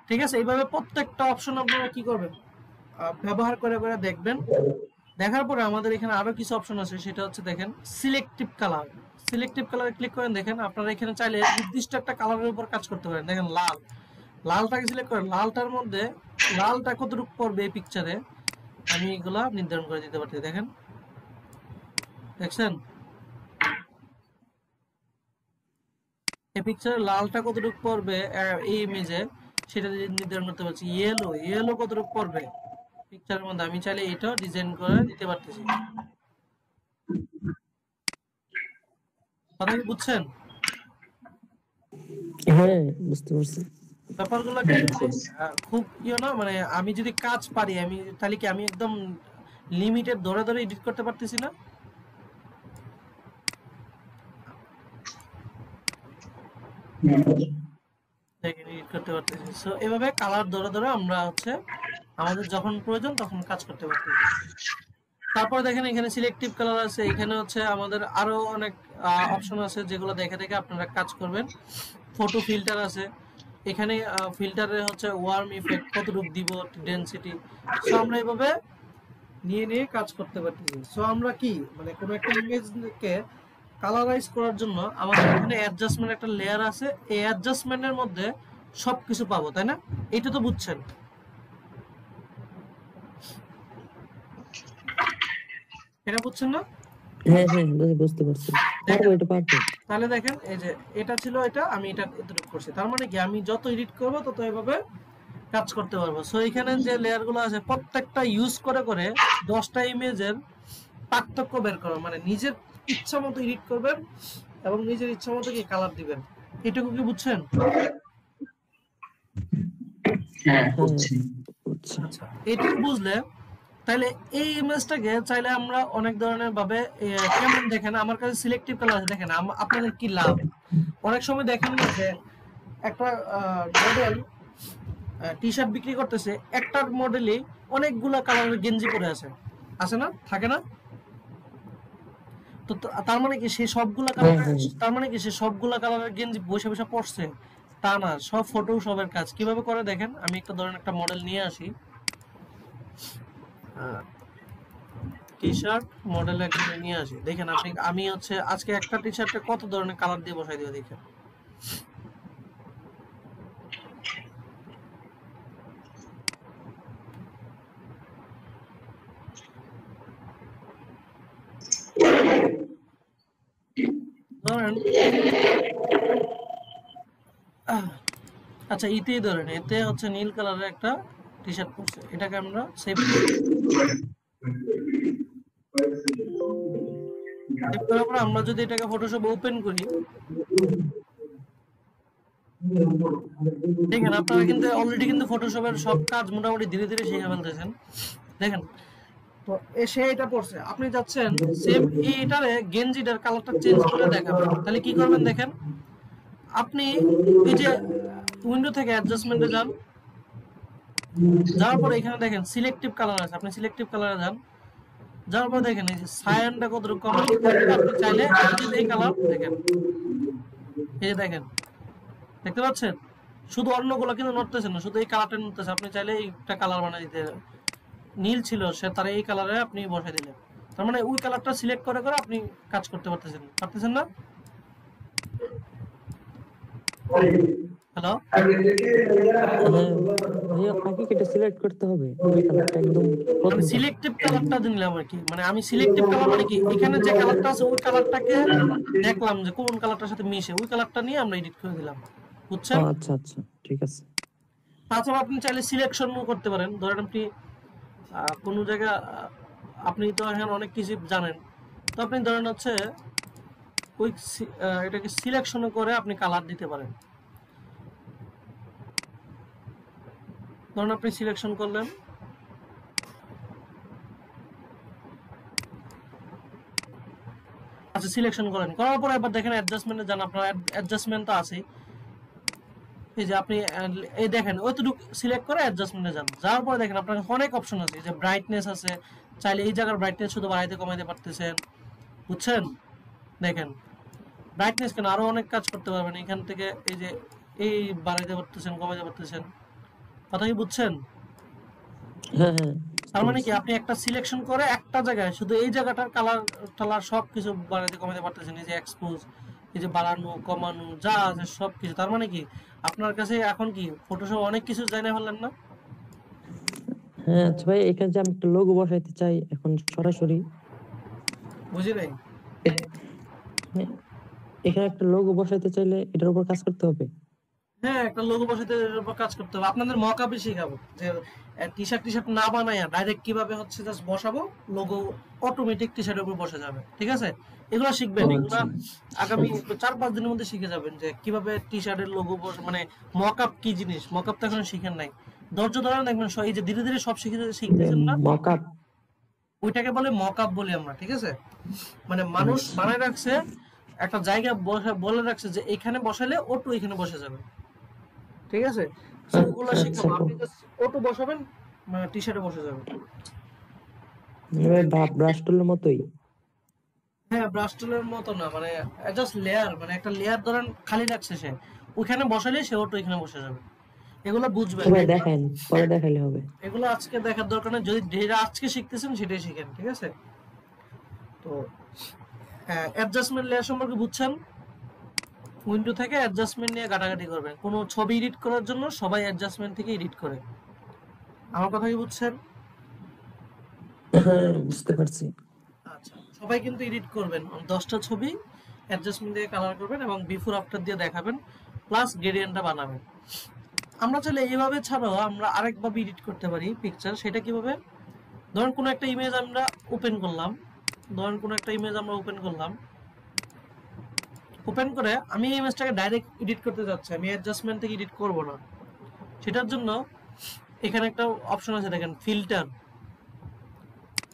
ঠিক আছে, এইভাবে প্রত্যেকটা অপশন আপনারা কি করবেন, ব্যবহার করে করে দেখবেন। দেখার পরে আমাদের এখানে আরো কিছু অপশন আছে, সেটা হচ্ছে দেখেন সিলেক্টিভ কালার। সিলেক্টিভ কালারে ক্লিক করেন, দেখেন আপনারা এখানে চাইলে নির্দিষ্ট একটা কালারের উপর কাজ করতে পারেন। দেখেন লাল, লালটাকে সিলেক্ট করেন, লালটার মধ্যে লালটা কতটুকু পড়বে এই পিকচারে আমি এগুলা নির্ধারণ করে দিতে পারছি। দেখেন, দেখছেন এই পিকচারে লালটা কতটুকু পড়বে এই ইমেজে সেটা নির্ধারণ করতে পারছি। ইয়েলো, ইয়েলো কতটুকু পড়বে পিকচারের মধ্যে আমি চাইলে এটা ডিজাইন করে দিতে পারতেছি। কথা কি বুঝছেন? হ্যাঁ, বুঝতে পারছি। ব্যাপারগুলো কি খুব না, মানে আমি যদি কাজ পারি আমি তাহলে কি আমি একদম লিমিটেড ধরে ধরে এডিট করতে পারতেছি না? এডিট করতে পারতেছি। সো এভাবে কালার ধরে ধরে আমরা হচ্ছে আমাদের যখন প্রয়োজন তখন কাজ করতে পারতেছি। তারপর দেখেন এখানে সিলেক্টিভ কালার আছে, এখানে হচ্ছে আমাদের আরো অনেক অপশন আছে যেগুলো দেখে দেখে আপনারা কাজ করবেন। ফটো ফিল্টার আছে, এখানে ফিল্টারে হচ্ছে ওয়ার্ম ইফেক্ট কতটুকু দিব, ডেনসিটি। সো আমরা এইভাবে নিয়ে নিয়ে কাজ করতে পারতেছি। সো আমরা কি মানে কোনো একটা ইমেজকে কালারাইজ করার জন্য আমাদের এখানে অ্যাডজাস্টমেন্ট একটা লেয়ার আছে, এই অ্যাডজাস্টমেন্টের মধ্যে সবকিছু পাবো, তাই না? এটা তো বুঝছেন? এটা বুঝছেন না? হ্যাঁ হ্যাঁ, বুঝতে পারছি। পারবো, এটা পারবো। তাহলে দেখেন এই যে এটা ছিল, এটা আমি এটা এতটুকু করছি, তার মানে কি আমি যত এডিট করব তত এভাবে কাজ করতে পারবো। সো এখানে যে লেয়ার গুলো আছে প্রত্যেকটা ইউজ করে করে 10টা ইমেজের পার্থক্য বের করো, মানে নিজের ইচ্ছা মতো এডিট করবেন এবং নিজের ইচ্ছা মতো কি কালার দিবেন। এটুকু কি বুঝছেন? হ্যাঁ, বুঝছি। আচ্ছা, এটুকু বুঝলে তাহলে এই ইমেজটাকে চাইলে আমরা অনেক ধরনের ভাবে কেমন দেখেন, আমার কাছে সিলেক্টিভ কালার আছে, দেখেন আপনাদের কি লাভ। অনেক সময় দেখেন না যে একটা মডেল টি শার্ট বিক্রি করতেছে, একটা মডেলই অনেকগুলা কালারের গেঞ্জি পরে আছে না, থাকে না? তো তার মানে কি সে সবগুলা কালার, তার মানে কি সে সবগুলা কালারের গেঞ্জি বসে বসে পরছে? তা না, সব ফটো সবের কাজ কিভাবে করে দেখেন। আমি একটা ধরেন একটা মডেল নিয়ে আসি, টি শার্ট মডেল একটা নিয়ে আসি, দেখেন আপনি আমি হচ্ছে আজকে একটা টি শার্টে কত ধরনের কালার দিয়ে বসাই দিও দেখেন। ধরেন আচ্ছা ইতেই ধরেন, এতে হচ্ছে নীল কালারের একটা টি শার্ট পরছে, এটাকে আমরা সেভ করার পর আমরা যদি এটাকে ফটোশপ ওপেন করি, দেখেন আপনারা কিন্তু অলরেডি কিন্তু ফটোশপের সব কাজ মোটামুটি ধীরে ধীরে শিখে ফেলতেছেন। দেখেন তো এসে এটা পড়ছে, আপনি যাচ্ছেন সেম এইটারে গেঞ্জিটার কালারটা চেঞ্জ করে দেখাবেন, তাহলে কি করবেন দেখেন, আপনি এই যে উইন্ডো থেকে অ্যাডজাস্টমেন্টে যান, যাওয়ার পরে এখানে দেখেন সিলেক্টিভ কালার আছে, আপনি সিলেক্টিভ কালারে যান, যাওয়ার পর দেখেন এই যে সায়ানটা কতটুকু কম, আপনি চাইলে এই কালার দেখেন, এই যে দেখেন, দেখতে পাচ্ছেন শুধু অন্যগুলো কিন্তু নড়তেছে না, শুধু এই কালারটা নড়তেছে। আপনি চাইলে এইটা কালার বানিয়ে দিতে, নীল ছিল সে তার এই কালারে আপনি বসাই দিলেন, তার মানে ওই কালারটা সিলেক্ট করে করে আপনি কাজ করতে পারতেছেন না? হ্যালো, সিলেক্ট করতে হবে ওই কালারটা একদম আমি সিলেক্টিভ কালারটা দিলাম আর কি, মানে আমি সিলেক্টিভ কালার মানে কি এখানে যে কালারটা আছে ওই কালারটাকে দেখলাম যে কোন কালারটার সাথে মিশে, ওই কালারটা নিয়ে আমরা এডিট করে দিলাম, বুঝছেন? আচ্ছা আচ্ছা, ঠিক আছে। তাছাড়া আপনি চাইলে সিলেকশন করতে পারেন। ধরেন আপনি কোনো জায়গা আপনি তো এখন অনেক কিছু জানেন, তো আপনি ধরেন হচ্ছে ওই এটাকে সিলেকশন করে আপনি কালার দিতে পারেন। ধরুন আপনি সিলেকশন করলেন, আচ্ছা সিলেকশন করেন, করার পরে এবার দেখেন অ্যাডজাস্টমেন্টে যান। আপনার অ্যাডজাস্টমেন্ট তো আছে, এই যে আপনি এই দেখেন ওইটুকু সিলেক্ট করে অ্যাডজাস্টমেন্টে যান। যাওয়ার পরে দেখেন আপনার অনেক অপশন আছে, যে ব্রাইটনেস আছে, চাইলে এই জায়গার ব্রাইটনেস শুধু বাড়াইতে কমাইতে পারতেছেন, বুঝছেন? দেখেন ব্রাইটনেস কেন, আরো অনেক কাজ করতে পারবেন এখান থেকে। এই যে এই বাড়াইতে পারতেছেন, কমাইতে পারতেছেন, কথা কি বুঝছেন? হ্যাঁ হ্যাঁ, তার মানে কি আপনি একটা সিলেকশন করে একটা জায়গায় শুধু এই জায়গাটার কালার টালার সবকিছু বাড়াইতে কমাইতে পারতেছেন। এই যে এক্সপোজ, এই যে বাড়ানো কমানো যা আছে সবকিছু। তার মানে কি আপনার কাছে এখন কি ফটোশপ অনেক কিছু জানা ফেললেন না? হ্যাঁ। আচ্ছা ভাই, এখানে যে আমি একটা লোগো বসাইতে চাই এখন সরাসরি, বুঝি নাই। হ্যাঁ, এখানে একটা লোগো বসাইতে চাইলে এটার উপর কাজ করতে হবে। হ্যাঁ, একটা লোগো বসাতে এর উপর কাজ করতে হবে। আপনাদের মকআপই শিখাবো, যে টি শার্ট না বানায়া ডাইরেক্ট কিভাবে হচ্ছে জাস্ট বসাবো, লোগো অটোমেটিক টি শার্টের উপর বসে যাবে। ঠিক আছে, এগুলো শিখবেন। ও এগুলা আচ্ছা। আগামী 4-5 দিনের মধ্যে শিখে যাবেন, যে কিভাবে টি শার্টের লোগো মানে মকআপ কি জিনিস। মকআপ তো এখন শিখেন নাই, ধৈর্য ধরে দেখবেন এই যে ধীরে ধীরে সব শিখতেছেন না, মকআপ। ওইটাকে বলে মকআপ বলি আমরা। ঠিক আছে, মানে মানুষ বানায় রাখছে একটা জায়গা, বলে রাখছে যে এখানে বসালে অটো এখানে বসে যাবে। ঠিক আছে, সো ওগুলো আচ্ছা শিখাবো। আচ্ছা। আপনি জাস্ট অটো বসাবেন, টি শার্টে বসে যাবে। ব্রাশ টুলের মতোই। হ্যাঁ, ব্রাশ টুলের মতো না, মানে জাস্ট লেয়ার, মানে একটা লেয়ার ধরেন খালি রাখছে সে, ওইখানে বসালে সে অটো এখানে বসে যাবে। এগুলো বুঝবেন, সবাই দেখেন, পরে দেখাইলে হবে। এগুলো আজকে দেখার দরকার নেই। যদি যেটা আজকে শিখতেছেন সেটাই শিখেন। ঠিক আছে, তো অ্যাডজাস্টমেন্ট লেয়ার সম্পর্কে বুঝছেন। উইন্ডো থেকে অ্যাডজাস্টমেন্ট নিয়ে ঘাটাঘাটি করবেন। কোনো ছবি এডিট করার জন্য সবাই অ্যাডজাস্টমেন্ট থেকে এডিট করে। আমার কথা কি বুঝছেন? হ্যাঁ, বুঝতে পারছি। আচ্ছা, সবাই কিন্তু এডিট করবেন। 10টা ছবি অ্যাডজাস্টমেন্ট দিয়ে কালার করবেন এবং বিফোর আফটার দিয়ে দেখাবেন, প্লাস গ্রেডিয়েন্টটা বানাবেন। আমরা চাইলে এইভাবে ছাড়াও আমরা আরেকভাবে এডিট করতে পারি পিকচার। সেটা কিভাবে? ধরুন কোনো একটা ইমেজ আমরা ওপেন করলাম, ওপেন করে আমি এই ইমেজটাকে ডাইরেক্ট এডিট করতে যাচ্ছি, আমি অ্যাডজাস্টমেন্ট থেকে এডিট করব না। সেটার জন্য এখানে একটা অপশন আছে, দেখেন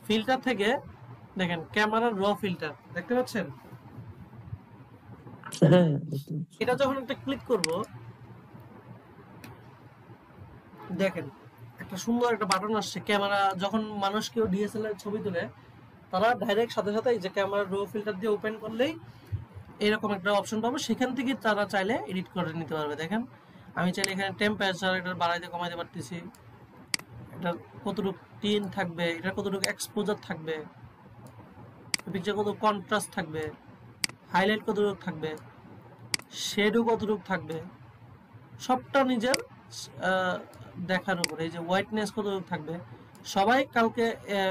ফিল্টার থেকে দেখেন ক্যামেরা র ফিল্টার, দেখতে পাচ্ছেন? হ্যাঁ, বুঝতে পারছি। এটা যখন একটা ক্লিক করব, দেখেন একটা সুন্দর একটা বাটন আসছে। ক্যামেরা যখন মানুষ কেউ ডিএসএলআর ছবি তুলে, তারা ডাইরেক্ট সাথে সাথে এই যে ক্যামেরা রো ফিল্টার দিয়ে ওপেন করলেই এরকম একটা অপশন পাবো, সেখান থেকে তারা চাইলে এডিট করে নিতে পারবে। দেখেন আমি চাইলে এখানে টেম্পারেচার এটা বাড়াইতে কমাইতে পারতেছি, এটা কতটুকু টিন থাকবে, এটা কতটুকু এক্সপোজার থাকবে, পিকচার কত কন্ট্রাস্ট থাকবে, হাইলাইট কতটুকু থাকবে, শেডও কতটুকু থাকবে, সবটা নিজের দেখার উপরে। এই যে হোয়াইটনেস কতটুকু থাকবে, সবাই কালকে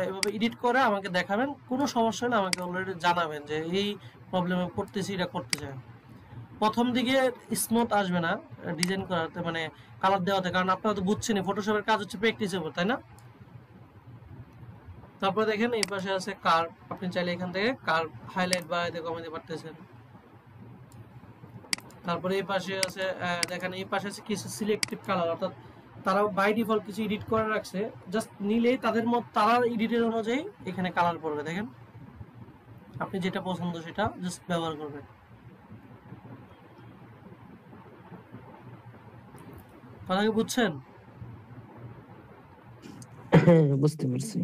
এভাবে এডিট করে আমাকে দেখাবেন। কোনো সমস্যা হলে আমাকে অলরেডি জানাবেন যে এই প্রবলেমে পড়তেছি, এটা করতে চাই। প্রথম দিকে স্মুথ আসবে না ডিজাইন করাতে, মানে কালার দেওয়াতে, কারণ আপনারা তো বুঝছেনই ফটোশপের কাজ হচ্ছে প্র্যাকটিসের উপর, তাই না? তারপরে দেখেন এই পাশে আছে কার্ভ, আপনি চাইলে এখান থেকে কার্ভ হাইলাইট বাড়াইতে কমাইতে পারতেছেন। তারপরে এই পাশে আছে দেখেন এই পাশে আছে কিছু সিলেক্টিভ কালার, অর্থাৎ তারা বাই ডিফল্ট কিছু এডিট করে রাখছে, জাস্ট নিলেই তাদের মত তারা এডিটের অনুযায়ী এখানে কালার পড়বে। দেখেন আপনি যেটা পছন্দ সেটা জাস্ট ব্যবহার করবেন। কথা কি বুঝছেন? হ্যাঁ, বুঝতে পারছি।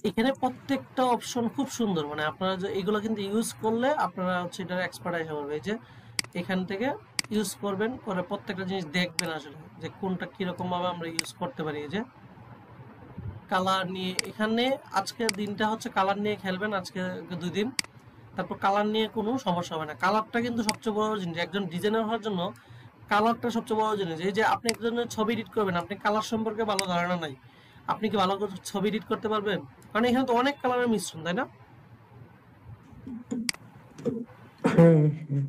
এখানে প্রত্যেকটা অপশন খুব সুন্দর, মানে আপনারা যে এগুলো কিন্তু ইউজ করলে আপনারা হচ্ছে এটার এক্সপার্ট হয়ে যাবে। এই যে এখান থেকে ইউজ করবেন, করে প্রত্যেকটা জিনিস দেখবেন আসলে যে কোনটা কিরকম ভাবে আমরা ইউজ করতে পারি। এই যে কালার নিয়ে এখানে আজকের দিনটা হচ্ছে কালার নিয়ে খেলবেন, আজকে 2 দিন, তারপর কালার নিয়ে কোনো সমস্যা হবে না। কালারটা কিন্তু সবচেয়ে বড় জিনিস, একজন ডিজাইনার হওয়ার জন্য কালারটা সবচেয়ে বড় জিনিস। এই যে আপনি একজনের ছবি এডিট করবেন, আপনি কালার সম্পর্কে ভালো ধারণা নাই, আপনি কি ভালো করে ছবি এডিট করতে পারবেন? কারণ এখানে তো অনেক কালারের মিশ্রণ, তাই না? হ্যাঁ,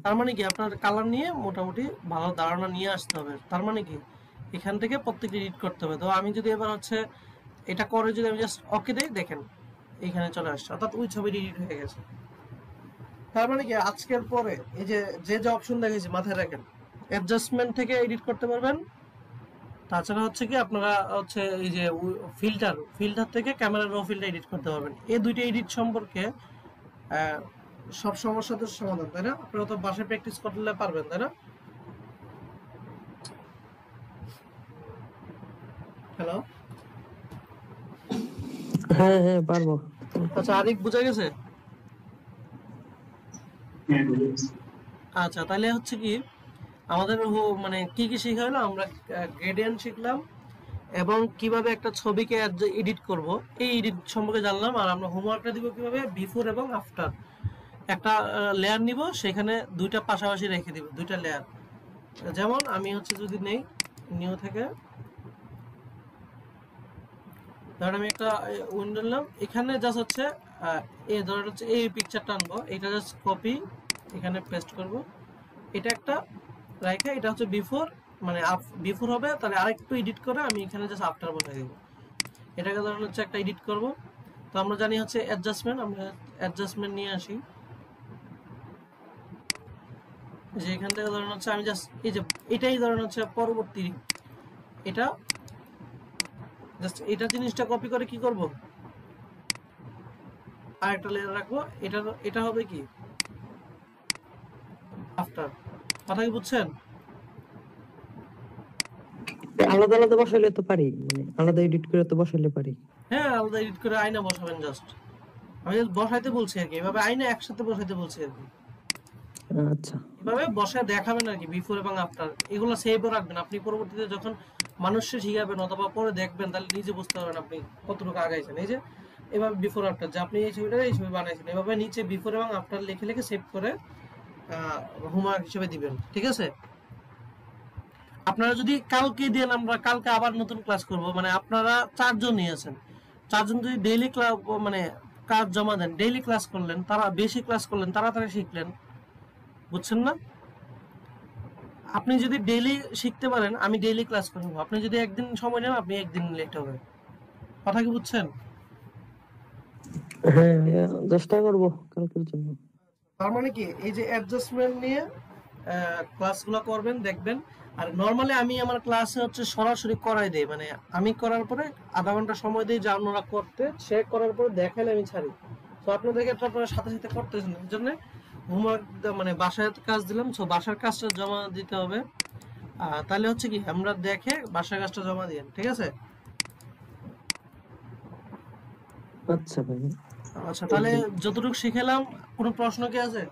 তার মানে কি আপনার কালার নিয়ে মোটামুটি ভালো ধারণা নিয়ে আসতে হবে। তার মানে কি এখান থেকে প্রত্যেকটা এডিট করতে হবে। তো আমি যদি এবার হচ্ছে এটা করে যদি আমি জাস্ট ওকে দেই, দেখেন এখানে চলে আসছে, অর্থাৎ ওই ছবিটি এডিট হয়ে গেছে। তার মানে কি আজকের পরে এই যে যে অপশন দেখেছি মাথায় রাখেন, অ্যাডজাস্টমেন্ট থেকে এডিট করতে পারবেন। তাছাড়া হচ্ছে কি আপনারা হচ্ছে এই যে ফিল্টার থেকে ক্যামেরা র ফিল্টার এডিট করতে পারবেন। এই দুইটা এডিট সম্পর্কে সব সমস্যার তো সমাধান, তাই না? আপনারা তো বাসায় প্র্যাকটিস করলে পারবেন, তাই না? হ্যালো, হ্যাঁ হ্যাঁ পারবো। আচ্ছা আরিফ বুঝা গেছে? হ্যাঁ বুঝেছি। আচ্ছা তাহলে হচ্ছে কি আমাদের মানে কি কি শেখা হলো, আমরা গ্রেডিয়েন্ট শিখলাম এবং কিভাবে একটা ছবিকে এডিট করব এই এডিট সম্পর্কে জানলাম। আর আমরা হোমওয়ার্কটা দিব কিভাবে, বিফোর এবং আফটার একটা লেয়ার নিব, সেখানে দুইটা পাশাপাশি রেখে দিব, দুইটা লেয়ার। যেমন আমি হচ্ছে যদি নেই নিউ থেকে, ধরেন আমি একটা উইন্ডো নিলাম, এখানে জাস্ট হচ্ছে এই ধরেন হচ্ছে এই পিকচারটা আনবো, এটা জাস্ট কপি এখানে পেস্ট করব, এটা একটা রাইখে এটা হচ্ছে বিফোর, মানে বিফোর হবে, তাহলে আরেকটু এডিট করে আমি এখানে জাস্ট আফটার বসাই দেব। এটাকে ধরেন হচ্ছে একটা এডিট করব। তো আমরা জানি হচ্ছে অ্যাডজাস্টমেন্ট, আমরা অ্যাডজাস্টমেন্ট নিয়ে আসি, যে এখান থেকে ধরেন হচ্ছে আমি জাস্ট এই যে এটাই ধরেন হচ্ছে পরবর্তী, এটা জাস্ট এটা জিনিসটা কপি করে কি করব, আরেকটা লেয়ার রাখবো, এটা হবে কি আফটার। কথা কি বুঝছেন? আলাদা আলাদা বসাইলে তো পারি, মানে আলাদা এডিট করে তো বসাইলে পারি। হ্যাঁ আলাদা এডিট করে আয়না বসাবেন জাস্ট, আমি জাস্ট বসাইতে বলছি আর কি, এভাবে আয়না একসাথে বসাইতে বলছি আর কি, আচ্ছা এভাবে বসায় দেখাবেন আর কি বিফোর এবং আফটার। এগুলো সেভও রাখবেন, আপনি পরবর্তীতে যখন মানুষকে শিখাবেন অথবা পরে দেখবেন তাহলে নিজে বুঝতে পারবেন আপনি কতটুকু আগাইছেন। এই যে এভাবে বিফোর আফটার, যে আপনি এই ছবিটা এই ছবি বানাইছেন, এভাবে নিচে বিফোর এবং আফটার লিখে লিখে সেভ করে হোমওয়ার্ক হিসেবে দিবেন, ঠিক আছে? আপনারা যদি কালকে দেন, আমরা কালকে আবার নতুন ক্লাস করব, মানে আপনারা 4 জন নিয়ে আছেন, 4 জন যদি ডেইলি ক্লাস মানে কাজ জমা দেন, ডেইলি ক্লাস করলেন, তারা বেশি ক্লাস করলেন, তাড়াতাড়ি শিখলেন, বুঝছেন না? আপনি যদি ডেইলি শিখতে পারেন, আমি ডেইলি ক্লাস করব, আপনি যদি একদিন সময় নেন আপনি একদিন লেট হবে। কথা কি বুঝছেন? হ্যাঁ চেষ্টা করবো কালকের জন্য। তার মানে কি এই যে অ্যাডজাস্টমেন্ট নিয়ে ক্লাসগুলো করবেন, দেখবেন। আর নরমালি আমি আমার ক্লাসে হচ্ছে সরাসরি করাই দেই, মানে আমি করার পরে আধা ঘন্টা সময় দিই যা অন্যরা করতে, সে করার পরে দেখালে আমি ছাড়ি। তো আপনাদেরকে এটা আপনারা সাথে সাথে করতেছেন, এর জন্য হোমওয়ার্ক মানে বাসায় কাজ দিলাম, সো বাসার কাজটা জমা দিতে হবে। তাহলে হচ্ছে কি আমরা দেখে বাসার কাজটা জমা দিই, ঠিক আছে? আচ্ছা ভাই। আচ্ছা তাহলে যতটুকু শিখেলাম, কোনো প্রশ্ন কি আছে?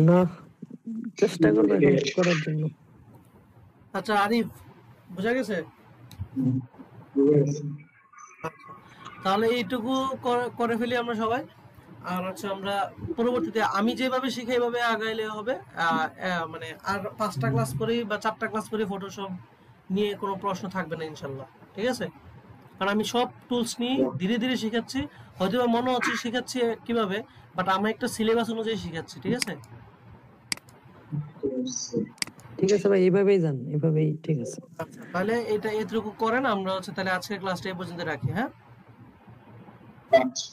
না, চেষ্টা করবো এখন করার জন্য। আচ্ছা আরিফ বুঝা গেছে? বুঝেছি। তাহলে এইটুকু করে ফেলি আমরা সবাই। আর হচ্ছে আমরা পরবর্তীতে আমি যেভাবে শিখে এইভাবে আগাইলে হবে। মানে আর 5টা ক্লাস করি বা 4টা ক্লাস করি ফটোশপ নিয়ে কোনো প্রশ্ন থাকবে না ইনশাল্লাহ, ঠিক আছে? কারণ আমি সব টুলস নিয়ে ধীরে ধীরে শিখাচ্ছি, হয়তো মনে হচ্ছে শিখাচ্ছি কিভাবে, বাট আমি একটা সিলেবাস অনুযায়ী শিখাচ্ছি, ঠিক আছে? ঠিক আছে ভাই, এইভাবেই যান, এইভাবেই ঠিক আছে। আচ্ছা তাহলে এটা এতটুকু করেন, আমরা হচ্ছে তাহলে আজকের ক্লাসটা এই পর্যন্ত রাখি, হ্যাঁ? আচ্ছা।